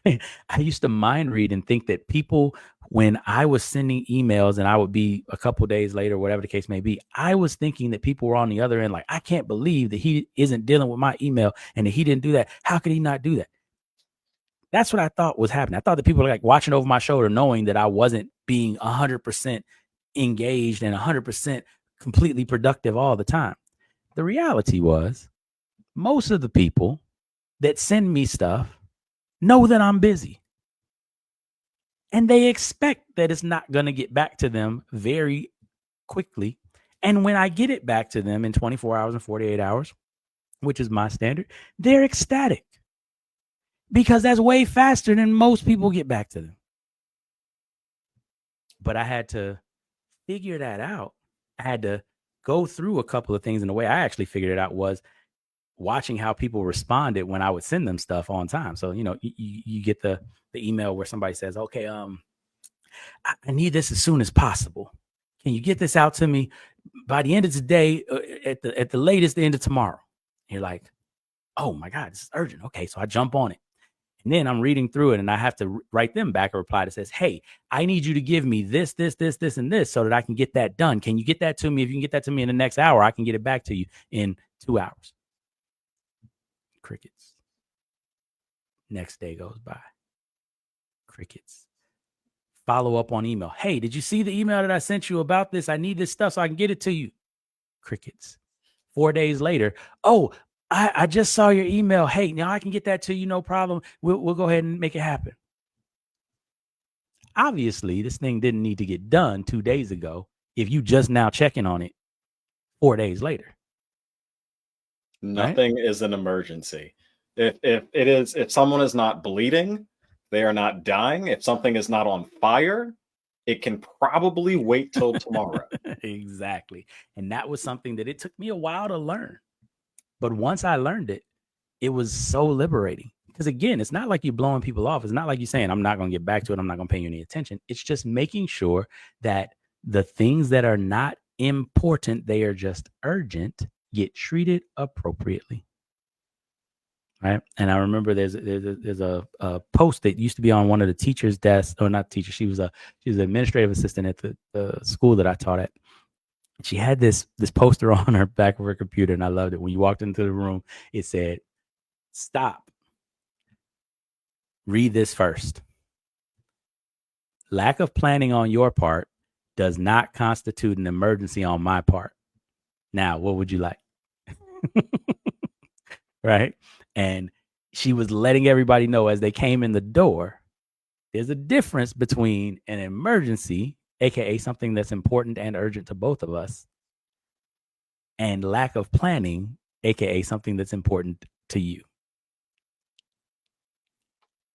I used to mind read and think that people, when I was sending emails and I would be a couple days later, whatever the case may be, I was thinking that people were on the other end. Like, I can't believe that he isn't dealing with my email and that he didn't do that. How could he not do that? That's what I thought was happening. I thought that people were like watching over my shoulder, knowing that I wasn't being 100% engaged and 100% completely productive all the time. The reality was most of the people that send me stuff know that I'm busy. And they expect that it's not going to get back to them very quickly. And when I get it back to them in 24 hours and 48 hours, which is my standard, they're ecstatic. Because that's way faster than most people get back to them. But I had to figure that out. I had to go through a couple of things. And the way I actually figured it out was watching how people responded when I would send them stuff on time. So, you get the email where somebody says, okay, I need this as soon as possible. Can you get this out to me by the end of today, at the latest, the end of tomorrow? And you're like, oh my God, this is urgent. Okay. So I jump on it. And then I'm reading through it and I have to write them back a reply that says, hey, I need you to give me this, this, this, this, and this so that I can get that done. Can you get that to me? If you can get that to me in the next hour, I can get it back to you in 2 hours. Crickets. Next day goes by. Crickets. Follow up on email. Hey, did you see the email that I sent you about this? I need this stuff so I can get it to you. Crickets. 4 days later. Oh, I just saw your email. Hey, now I can get that to you. No problem. We'll go ahead and make it happen. Obviously, this thing didn't need to get done 2 days ago if you just now checking on it 4 days later. Nothing is an emergency. If someone is not bleeding, they are not dying. If something is not on fire, it can probably wait till tomorrow. Exactly. And that was something that it took me a while to learn. But once I learned it, it was so liberating. Because again, it's not like you're blowing people off. It's not like you're saying, I'm not going to get back to it. I'm not going to pay you any attention. It's just making sure that the things that are not important, they are just urgent, get treated appropriately. Right. And I remember there's a post that used to be on one of the teachers' desks, or not teacher. She was an administrative assistant at the school that I taught at. She had this poster on her back of her computer, and I loved it. When you walked into the room, it said, stop. Read this first. Lack of planning on your part does not constitute an emergency on my part. Now, what would you like? Right? And she was letting everybody know as they came in the door, there's a difference between an emergency, aka something that's important and urgent to both of us, and lack of planning, aka something that's important to you.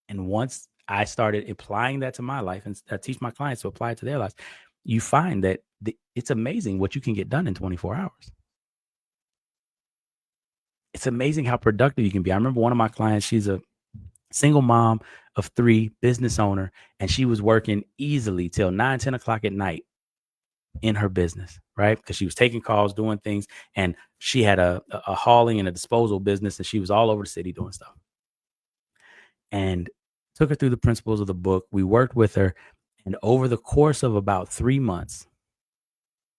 And once I started applying that to my life, and I teach my clients to apply it to their lives, you find that it's amazing what you can get done in 24 hours. It's amazing how productive you can be. I remember one of my clients, she's a single mom of 3, business owner, and she was working easily till 9, 10 o'clock at night in her business, right? Because she was taking calls, doing things, and she had a hauling and a disposal business, and she was all over the city doing stuff. And took her through the principles of the book. We worked with her, and over the course of about 3 months,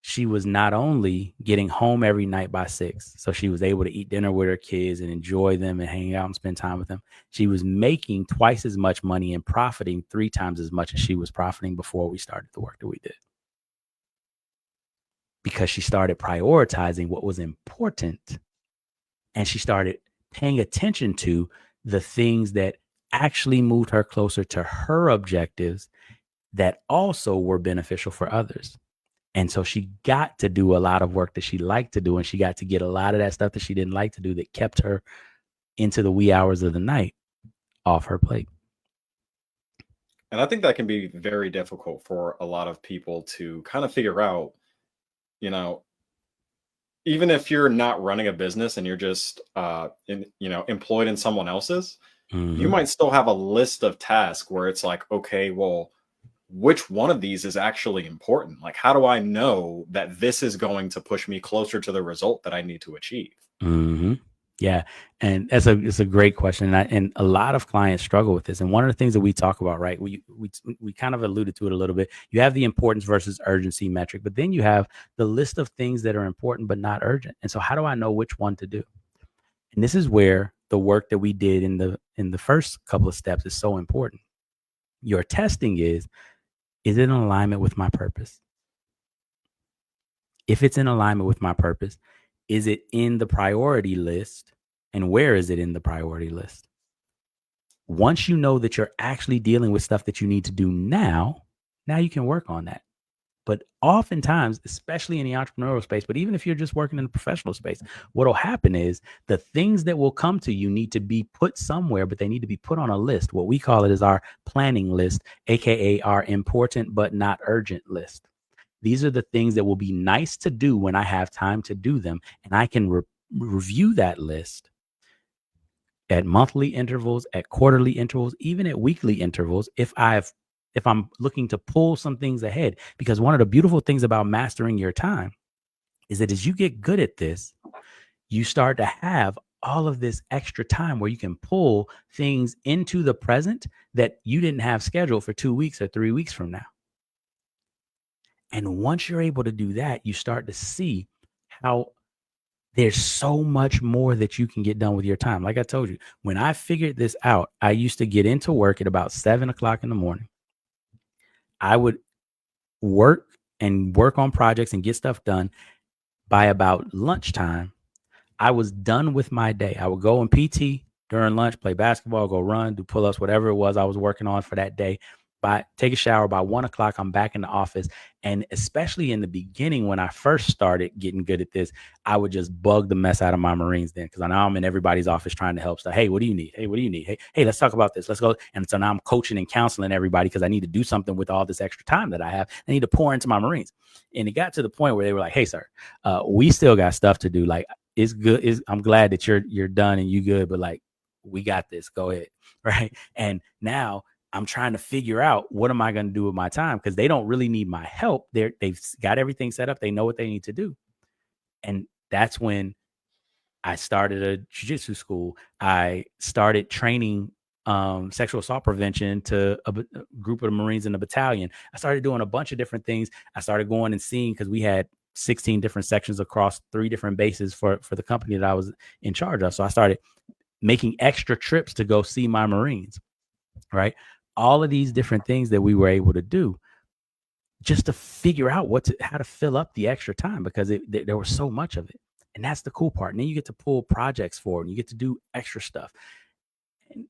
she was not only getting home every night by 6, so she was able to eat dinner with her kids and enjoy them and hang out and spend time with them. She was making twice as much money and profiting 3 times as much as she was profiting before we started the work that we did. Because she started prioritizing what was important, and she started paying attention to the things that actually moved her closer to her objectives that also were beneficial for others. And so she got to do a lot of work that she liked to do, and she got to get a lot of that stuff that she didn't like to do that kept her into the wee hours of the night off her plate. And I think that can be very difficult for a lot of people to kind of figure out, you know, even if you're not running a business and you're just employed in someone else's, you Mm-hmm. might still have a list of tasks where it's like, okay, well, which one of these is actually important? Like, how do I know that this is going to push me closer to the result that I need to achieve? Mm-hmm. Yeah, and it's a great question, and a lot of clients struggle with this. And one of the things that we talk about, right? We kind of alluded to it a little bit. You have the importance versus urgency metric, but then you have the list of things that are important but not urgent. And so, how do I know which one to do? And this is where the work that we did in the first couple of steps is so important. Your testing is it in alignment with my purpose? If it's in alignment with my purpose, is it in the priority list? And where is it in the priority list? Once you know that you're actually dealing with stuff that you need to do now you can work on that. But oftentimes, especially in the entrepreneurial space, but even if you're just working in the professional space, what will happen is the things that will come to you need to be put somewhere, but they need to be put on a list. What we call it is our planning list, AKA our important but not urgent list. These are the things that will be nice to do when I have time to do them. And I can review that list at monthly intervals, at quarterly intervals, even at weekly intervals if I'm looking to pull some things ahead. Because one of the beautiful things about mastering your time is that as you get good at this, you start to have all of this extra time where you can pull things into the present that you didn't have scheduled for 2 weeks or 3 weeks from now. And once you're able to do that, you start to see how there's so much more that you can get done with your time. Like I told you, when I figured this out, I used to get into work at about 7 o'clock in the morning. I would work on projects and get stuff done. By about lunchtime, I was done with my day. I would go in PT during lunch, play basketball, go run, do pull-ups, whatever it was I was working on for that day. Take a shower. By 1 o'clock, I'm back in the office. And especially in the beginning, when I first started getting good at this, I would just bug the mess out of my Marines then, because I know I'm in everybody's office trying to help. So, hey, what do you need? Hey, what do you need? Hey, let's talk about this. Let's go. And so now I'm coaching and counseling everybody because I need to do something with all this extra time that I have. I need to pour into my Marines. And it got to the point where they were like, hey, sir, we still got stuff to do. Like, it's good. I'm glad that you're done and you good, but like, we got this. Go ahead. Right. And now I'm trying to figure out what am I going to do with my time, because they don't really need my help. They've got everything set up. They know what they need to do. And that's when I started a jiu-jitsu school. I started training sexual assault prevention to a group of the Marines in the battalion. I started doing a bunch of different things. I started going and seeing, because we had 16 different sections across 3 different bases for the company that I was in charge of. So I started making extra trips to go see my Marines, right? All of these different things that we were able to do just to figure out how to fill up the extra time, because there was so much of it. And that's the cool part. And then you get to pull projects forward and you get to do extra stuff. And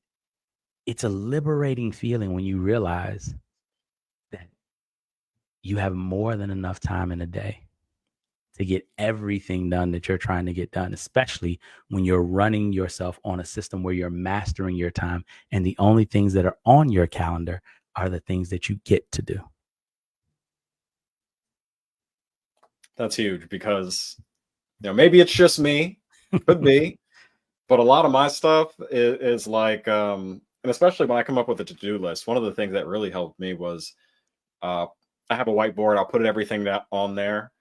it's a liberating feeling when you realize that you have more than enough time in a day to get everything done that you're trying to get done, especially when you're running yourself on a system where you're mastering your time. And the only things that are on your calendar are the things that you get to do. That's huge because, maybe it's just me, could be, but a lot of my stuff is like, and especially when I come up with a to-do list, one of the things that really helped me was I have a whiteboard. I'll put everything that on there,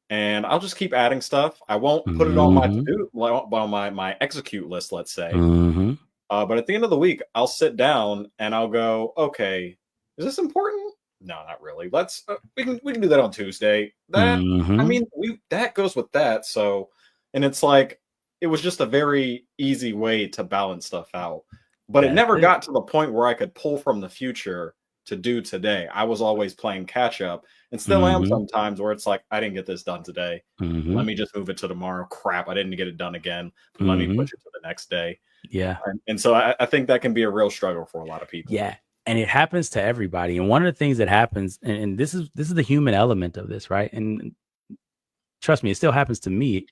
and I'll just keep adding stuff. I won't put it on my Mm-hmm. to-do, on my execute list, let's say. Mm-hmm. But at the end of the week, I'll sit down and I'll go, okay, is this important? No, not really. Let's we can do that on Tuesday. That I Mm-hmm. mean, we that goes with that. So, and it's like it was just a very easy way to balance stuff out. But it That's never it. got to the point where I could pull from the future to do today. I was always playing catch up and still am Mm-hmm. sometimes where it's like I didn't get this done today. Mm-hmm. Let me just move it to tomorrow. Crap, I didn't get it done again. Let me Mm-hmm. push it to the next day. Yeah. And so I think that can be a real struggle for a lot of people. Yeah. And it happens to everybody. And one of the things that happens, and this is the human element of this, right? And trust me, it still happens to me.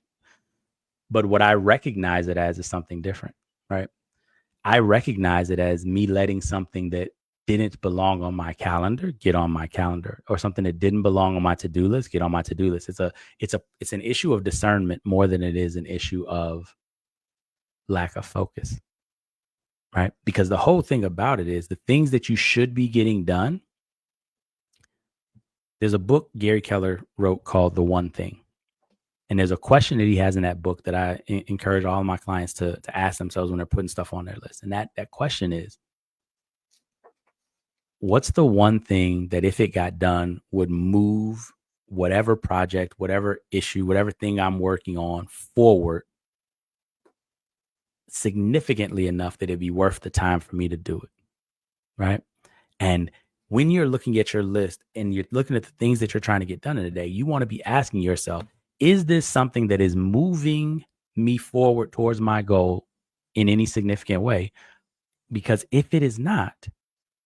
But what I recognize it as is something different, right? I recognize it as me letting something that didn't belong on my calendar get on my calendar, or something that didn't belong on my to-do list get on my to-do list. It's an issue of discernment more than it is an issue of lack of focus, right? Because the whole thing about it is the things that you should be getting done. There's a book Gary Keller wrote called The One Thing. And there's a question that he has in that book that I encourage all of my clients to ask themselves when they're putting stuff on their list. And that question is, what's the one thing that if it got done would move whatever project, whatever issue, whatever thing I'm working on forward significantly enough that it'd be worth the time for me to do it, right? And when you're looking at your list and you're looking at the things that you're trying to get done in a day, you want to be asking yourself, is this something that is moving me forward towards my goal in any significant way? Because if it is not,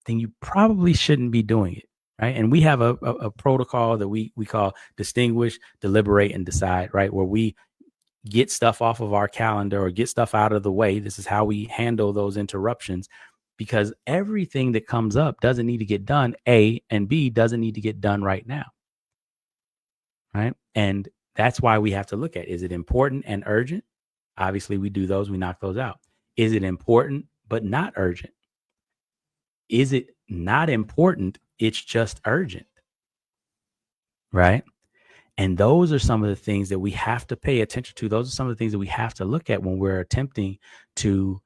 then you probably shouldn't be doing it. Right. And we have a protocol that we call distinguish, deliberate, and decide, right? Where we get stuff off of our calendar or get stuff out of the way. This is how we handle those interruptions, because everything that comes up doesn't need to get done. A, and B doesn't need to get done right now. Right. And that's why we have to look at, is it important and urgent? Obviously, we do those, we knock those out. Is it important but not urgent? Is it not important? It's just urgent. Right. And those are some of the things that we have to pay attention to. Those are some of the things that we have to look at when we're attempting to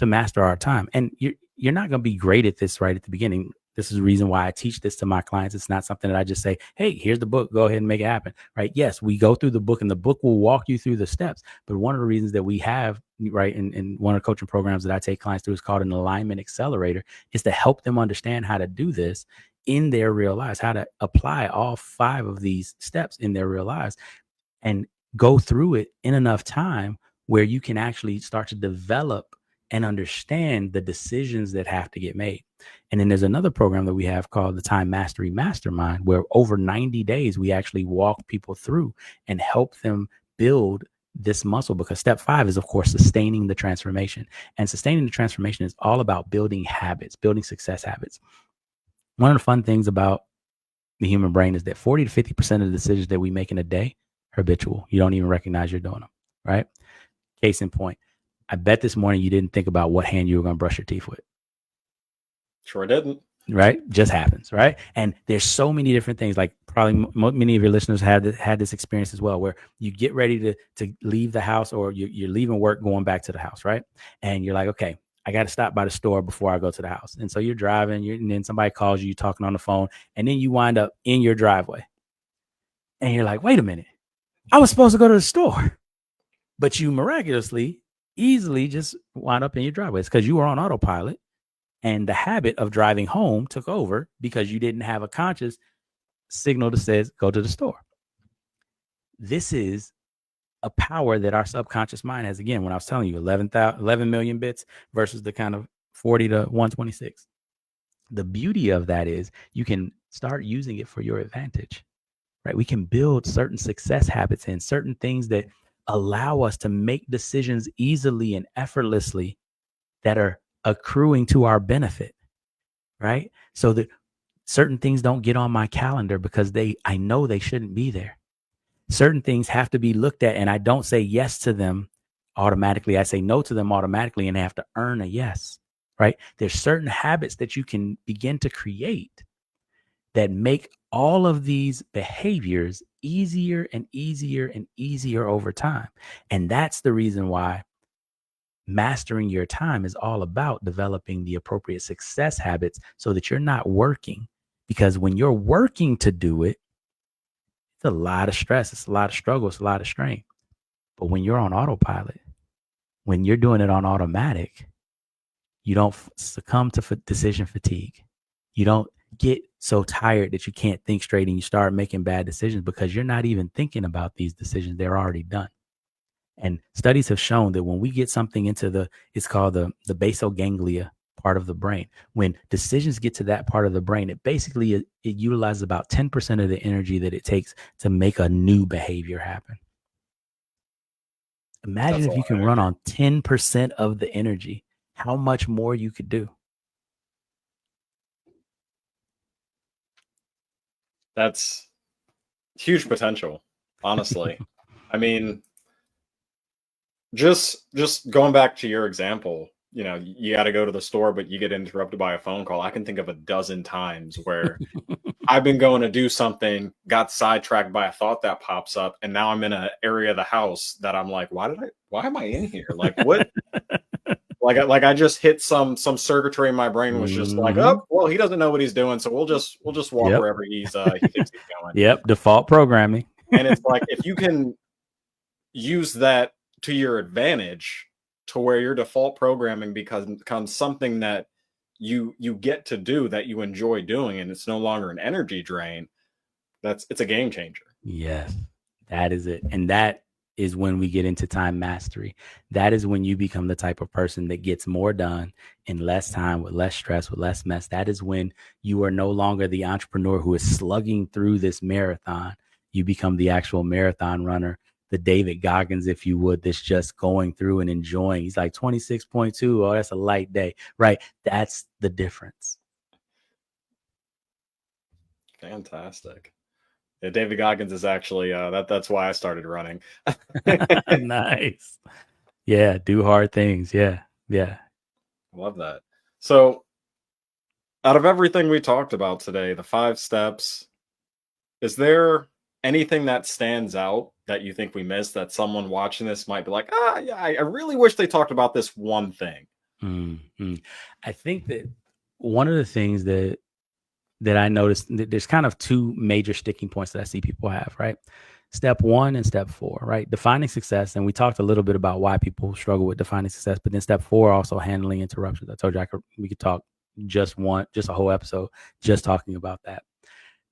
master our time. And you're not going to be great at this right at the beginning. This is the reason why I teach this to my clients. It's not something that I just say, hey, here's the book, go ahead and make it happen. Right. Yes, we go through the book and the book will walk you through the steps. But one of the reasons that we have, right, in one of the coaching programs that I take clients through is called an alignment accelerator, is to help them understand how to do this in their real lives, how to apply all 5 of these steps in their real lives and go through it in enough time where you can actually start to develop and understand the decisions that have to get made. And then there's another program that we have called the Time Mastery Mastermind, where over 90 days, we actually walk people through and help them build this muscle, because step 5 is, of course, sustaining the transformation. And sustaining the transformation is all about building habits, building success habits. One of the fun things about the human brain is that 40 to 50% of the decisions that we make in a day are habitual. You don't even recognize you're doing them, right? Case in point, I bet this morning you didn't think about what hand you were going to brush your teeth with. Sure didn't. Right? Just happens, right? And there's so many different things. Like probably many of your listeners had this experience as well, where you get ready to leave the house, or you're leaving work, going back to the house, right? And you're like, okay, I got to stop by the store before I go to the house. And so you're driving, and then somebody calls you, you're talking on the phone, and then you wind up in your driveway. And you're like, wait a minute, I was supposed to go to the store. But you miraculously, easily just wind up in your driveway. It's because you were on autopilot. And the habit of driving home took over because you didn't have a conscious signal that says, go to the store. This is a power that our subconscious mind has. Again, when I was telling you 11 million bits versus the kind of 40 to 126. The beauty of that is you can start using it for your advantage, right? We can build certain success habits and certain things that allow us to make decisions easily and effortlessly that are accruing to our benefit, right? So that certain things don't get on my calendar because I know they shouldn't be there. Certain things have to be looked at, and I don't say yes to them automatically. I say no to them automatically, and I have to earn a yes, right? There's certain habits that you can begin to create that make all of these behaviors easier and easier and easier over time. And that's the reason why mastering your time is all about developing the appropriate success habits so that you're not working Because when you're working to do it, it's a lot of stress, it's a lot of struggle, it's a lot of strain. But when you're on autopilot, when you're doing it on automatic, you don't succumb to decision fatigue. You don't get so tired that you can't think straight and you start making bad decisions because you're not even thinking about these decisions. They're already done. And studies have shown that when we get something into it's called the basal ganglia part of the brain. When decisions get to that part of the brain, it basically it utilizes about 10% of the energy that it takes to make a new behavior happen. Imagine if you can run on 10% of the energy, how much more you could do. That's huge potential, honestly. I mean, just going back to your example, you know, you got to go to the store, but you get interrupted by a phone call. I can think of a dozen times where I've been going to do something, got sidetracked by a thought that pops up, and now I'm in an area of the house that I'm like, why am I in here? Like, what? like I just hit some circuitry in my brain was just like, oh, well, he doesn't know what he's doing, so we'll just walk wherever he thinks he's going. Yep, default programming. And it's like, if you can use that to your advantage, to where your default programming becomes something that you get to do, that you enjoy doing, and it's no longer an energy drain, it's a game changer. Yes, that is it. And that is when we get into time mastery. That is when you become the type of person that gets more done in less time, with less stress, with less mess. That is when you are no longer the entrepreneur who is slugging through this marathon. You become the actual marathon runner, the David Goggins, if you would, that's just going through and enjoying. He's like 26.2. Oh, that's a light day, right? That's the difference. Fantastic. Yeah, David Goggins is actually that's why I started running. Nice. Yeah, do hard things. Yeah. Love that. So, out of everything we talked about today, the 5 steps, is there anything that stands out that you think we missed, that someone watching this might be like, yeah, I really wish they talked about this one thing? Mm-hmm. I think that one of the things that I noticed, there's kind of 2 major sticking points that I see people have, right? Step 1 and step 4, right? Defining success. And we talked a little bit about why people struggle with defining success, but then step 4, also handling interruptions. I told you we could talk just a whole episode just talking about that.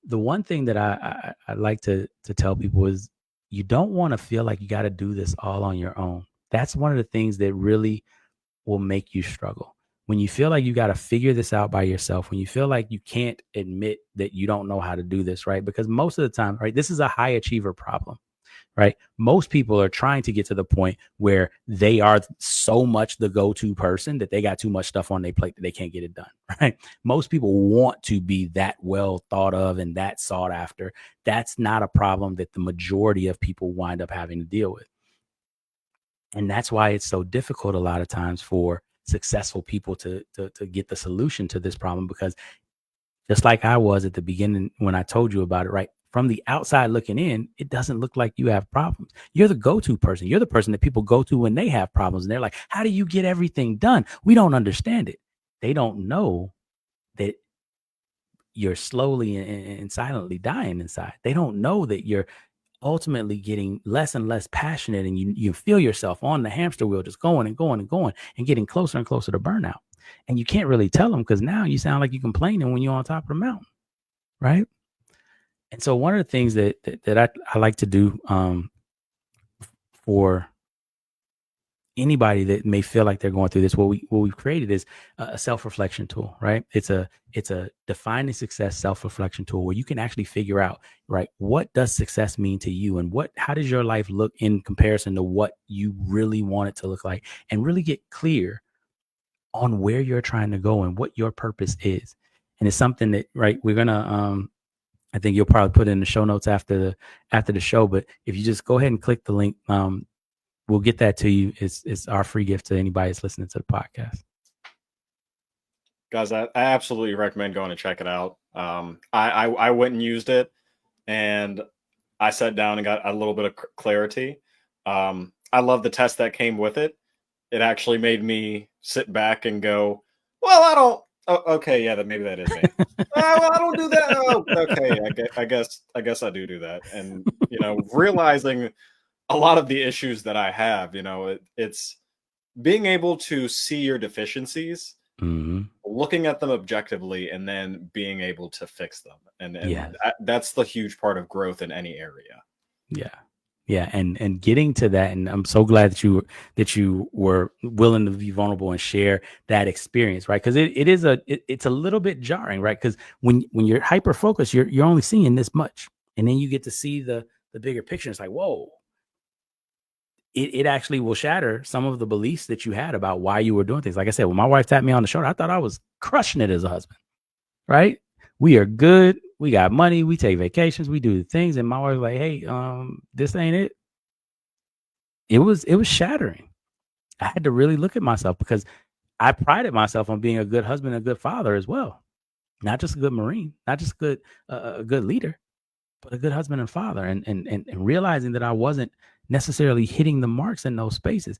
The one thing that I like to tell people is, you don't want to feel like you got to do this all on your own. That's one of the things that really will make you struggle. When you feel like you got to figure this out by yourself, when you feel like you can't admit that you don't know how to do this, right? Because most of the time, right, this is a high achiever problem, right? Most people are trying to get to the point where they are so much the go-to person that they got too much stuff on their plate that they can't get it done, right? Most people want to be that well thought of and that sought after. That's not a problem that the majority of people wind up having to deal with. And that's why it's so difficult a lot of times for successful people to get the solution to this problem, because just like I was at the beginning when I told you about it, right? From the outside looking in, it doesn't look like you have problems. You're the go-to person. You're the person that people go to when they have problems. And they're like, how do you get everything done? We don't understand it. They don't know that you're slowly and silently dying inside. They don't know that you're ultimately getting less and less passionate, and you feel yourself on the hamster wheel just going and going and going and getting closer and closer to burnout. And you can't really tell them, because now you sound like you're complaining when you're on top of the mountain, right? And so one of the things that I like to do for anybody that may feel like they're going through this, what we've created is a self-reflection tool, right? It's a defining success self-reflection tool where you can actually figure out, right, what does success mean to you, and how does your life look in comparison to what you really want it to look like, and really get clear on where you're trying to go and what your purpose is. And it's something that, right, we're gonna I think you'll probably put it in the show notes after the show, but if you just go ahead and click the link, we'll get that to you. It's our free gift to anybody that's listening to the podcast. Guys, I absolutely recommend going and check it out. I went and used it, and I sat down and got a little bit of clarity. I love the test that came with it. It actually made me sit back and go, well, Oh, okay, yeah, maybe that is me. Oh, well, I don't do that. Oh, okay, I guess I do that. And realizing a lot of the issues that I have, it's being able to see your deficiencies, Hmm. looking at them objectively, and then being able to fix them. And Yes. that's the huge part of growth in any area. Yeah. Yeah. And getting to that. And I'm so glad that you were willing to be vulnerable and share that experience, right? Because it's a little bit jarring, right? Because when you're hyper focused, you're only seeing this much. And then you get to see the bigger picture. It's like, whoa, it actually will shatter some of the beliefs that you had about why you were doing things. Like I said, when my wife tapped me on the shoulder, I thought I was crushing it as a husband, right? We are good. We got money. We take vacations. We do the things. And my wife was like, hey, this ain't it. It was shattering. I had to really look at myself because I prided myself on being a good husband, and a good father as well. Not just a good Marine, not just a good leader, but a good husband and father. And realizing that I wasn't necessarily hitting the marks in those spaces,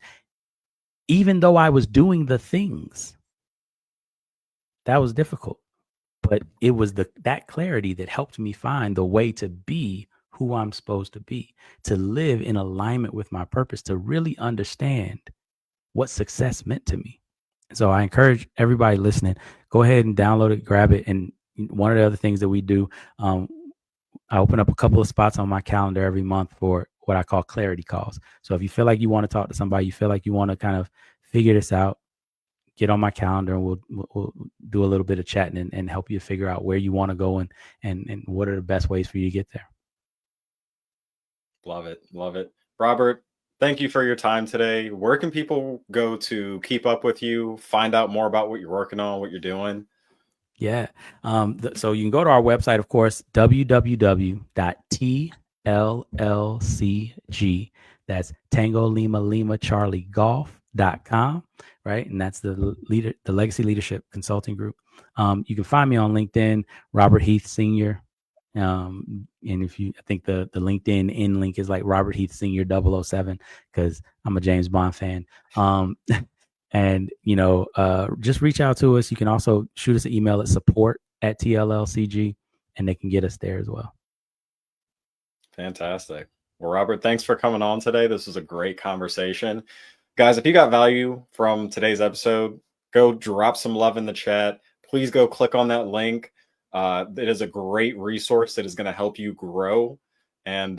even though I was doing the things. That was difficult. But it was that clarity that helped me find the way to be who I'm supposed to be, to live in alignment with my purpose, to really understand what success meant to me. So I encourage everybody listening, go ahead and download it, grab it. And one of the other things that we do, I open up a couple of spots on my calendar every month for what I call clarity calls. So if you feel like you want to talk to somebody, you feel like you want to kind of figure this out, get on my calendar and we'll do a little bit of chatting and help you figure out where you want to go and what are the best ways for you to get there. Love it. Love it. Robert, thank you for your time today. Where can people go to keep up with you, find out more about what you're working on, what you're doing? Yeah. So you can go to our website, of course, www.tllcg. That's Tango Lima Lima Charlie Golf.com. Right. And that's the Legacy Leadership Consulting Group. You can find me on LinkedIn, Robert Heath Senior. And if I think the LinkedIn in link is like Robert Heath Senior 007, because I'm a James Bond fan. And, just reach out to us. You can also shoot us an email at support@tllcg, and they can get us there as well. Fantastic. Well, Robert, thanks for coming on today. This was a great conversation. Guys, if you got value from today's episode, go drop some love in the chat. Please go click on that link. It is a great resource that is going to help you grow. And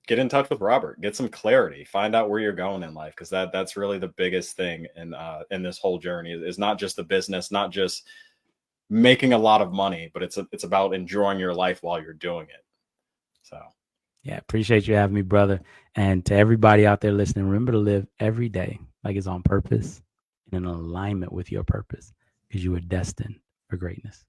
get in touch with Robert, get some clarity, find out where you're going in life, because that's really the biggest thing in this whole journey is not just the business, not just making a lot of money, but it's about enjoying your life while you're doing it. So yeah, appreciate you having me, brother. And to everybody out there listening, remember to live every day like it's on purpose and in alignment with your purpose, because you are destined for greatness.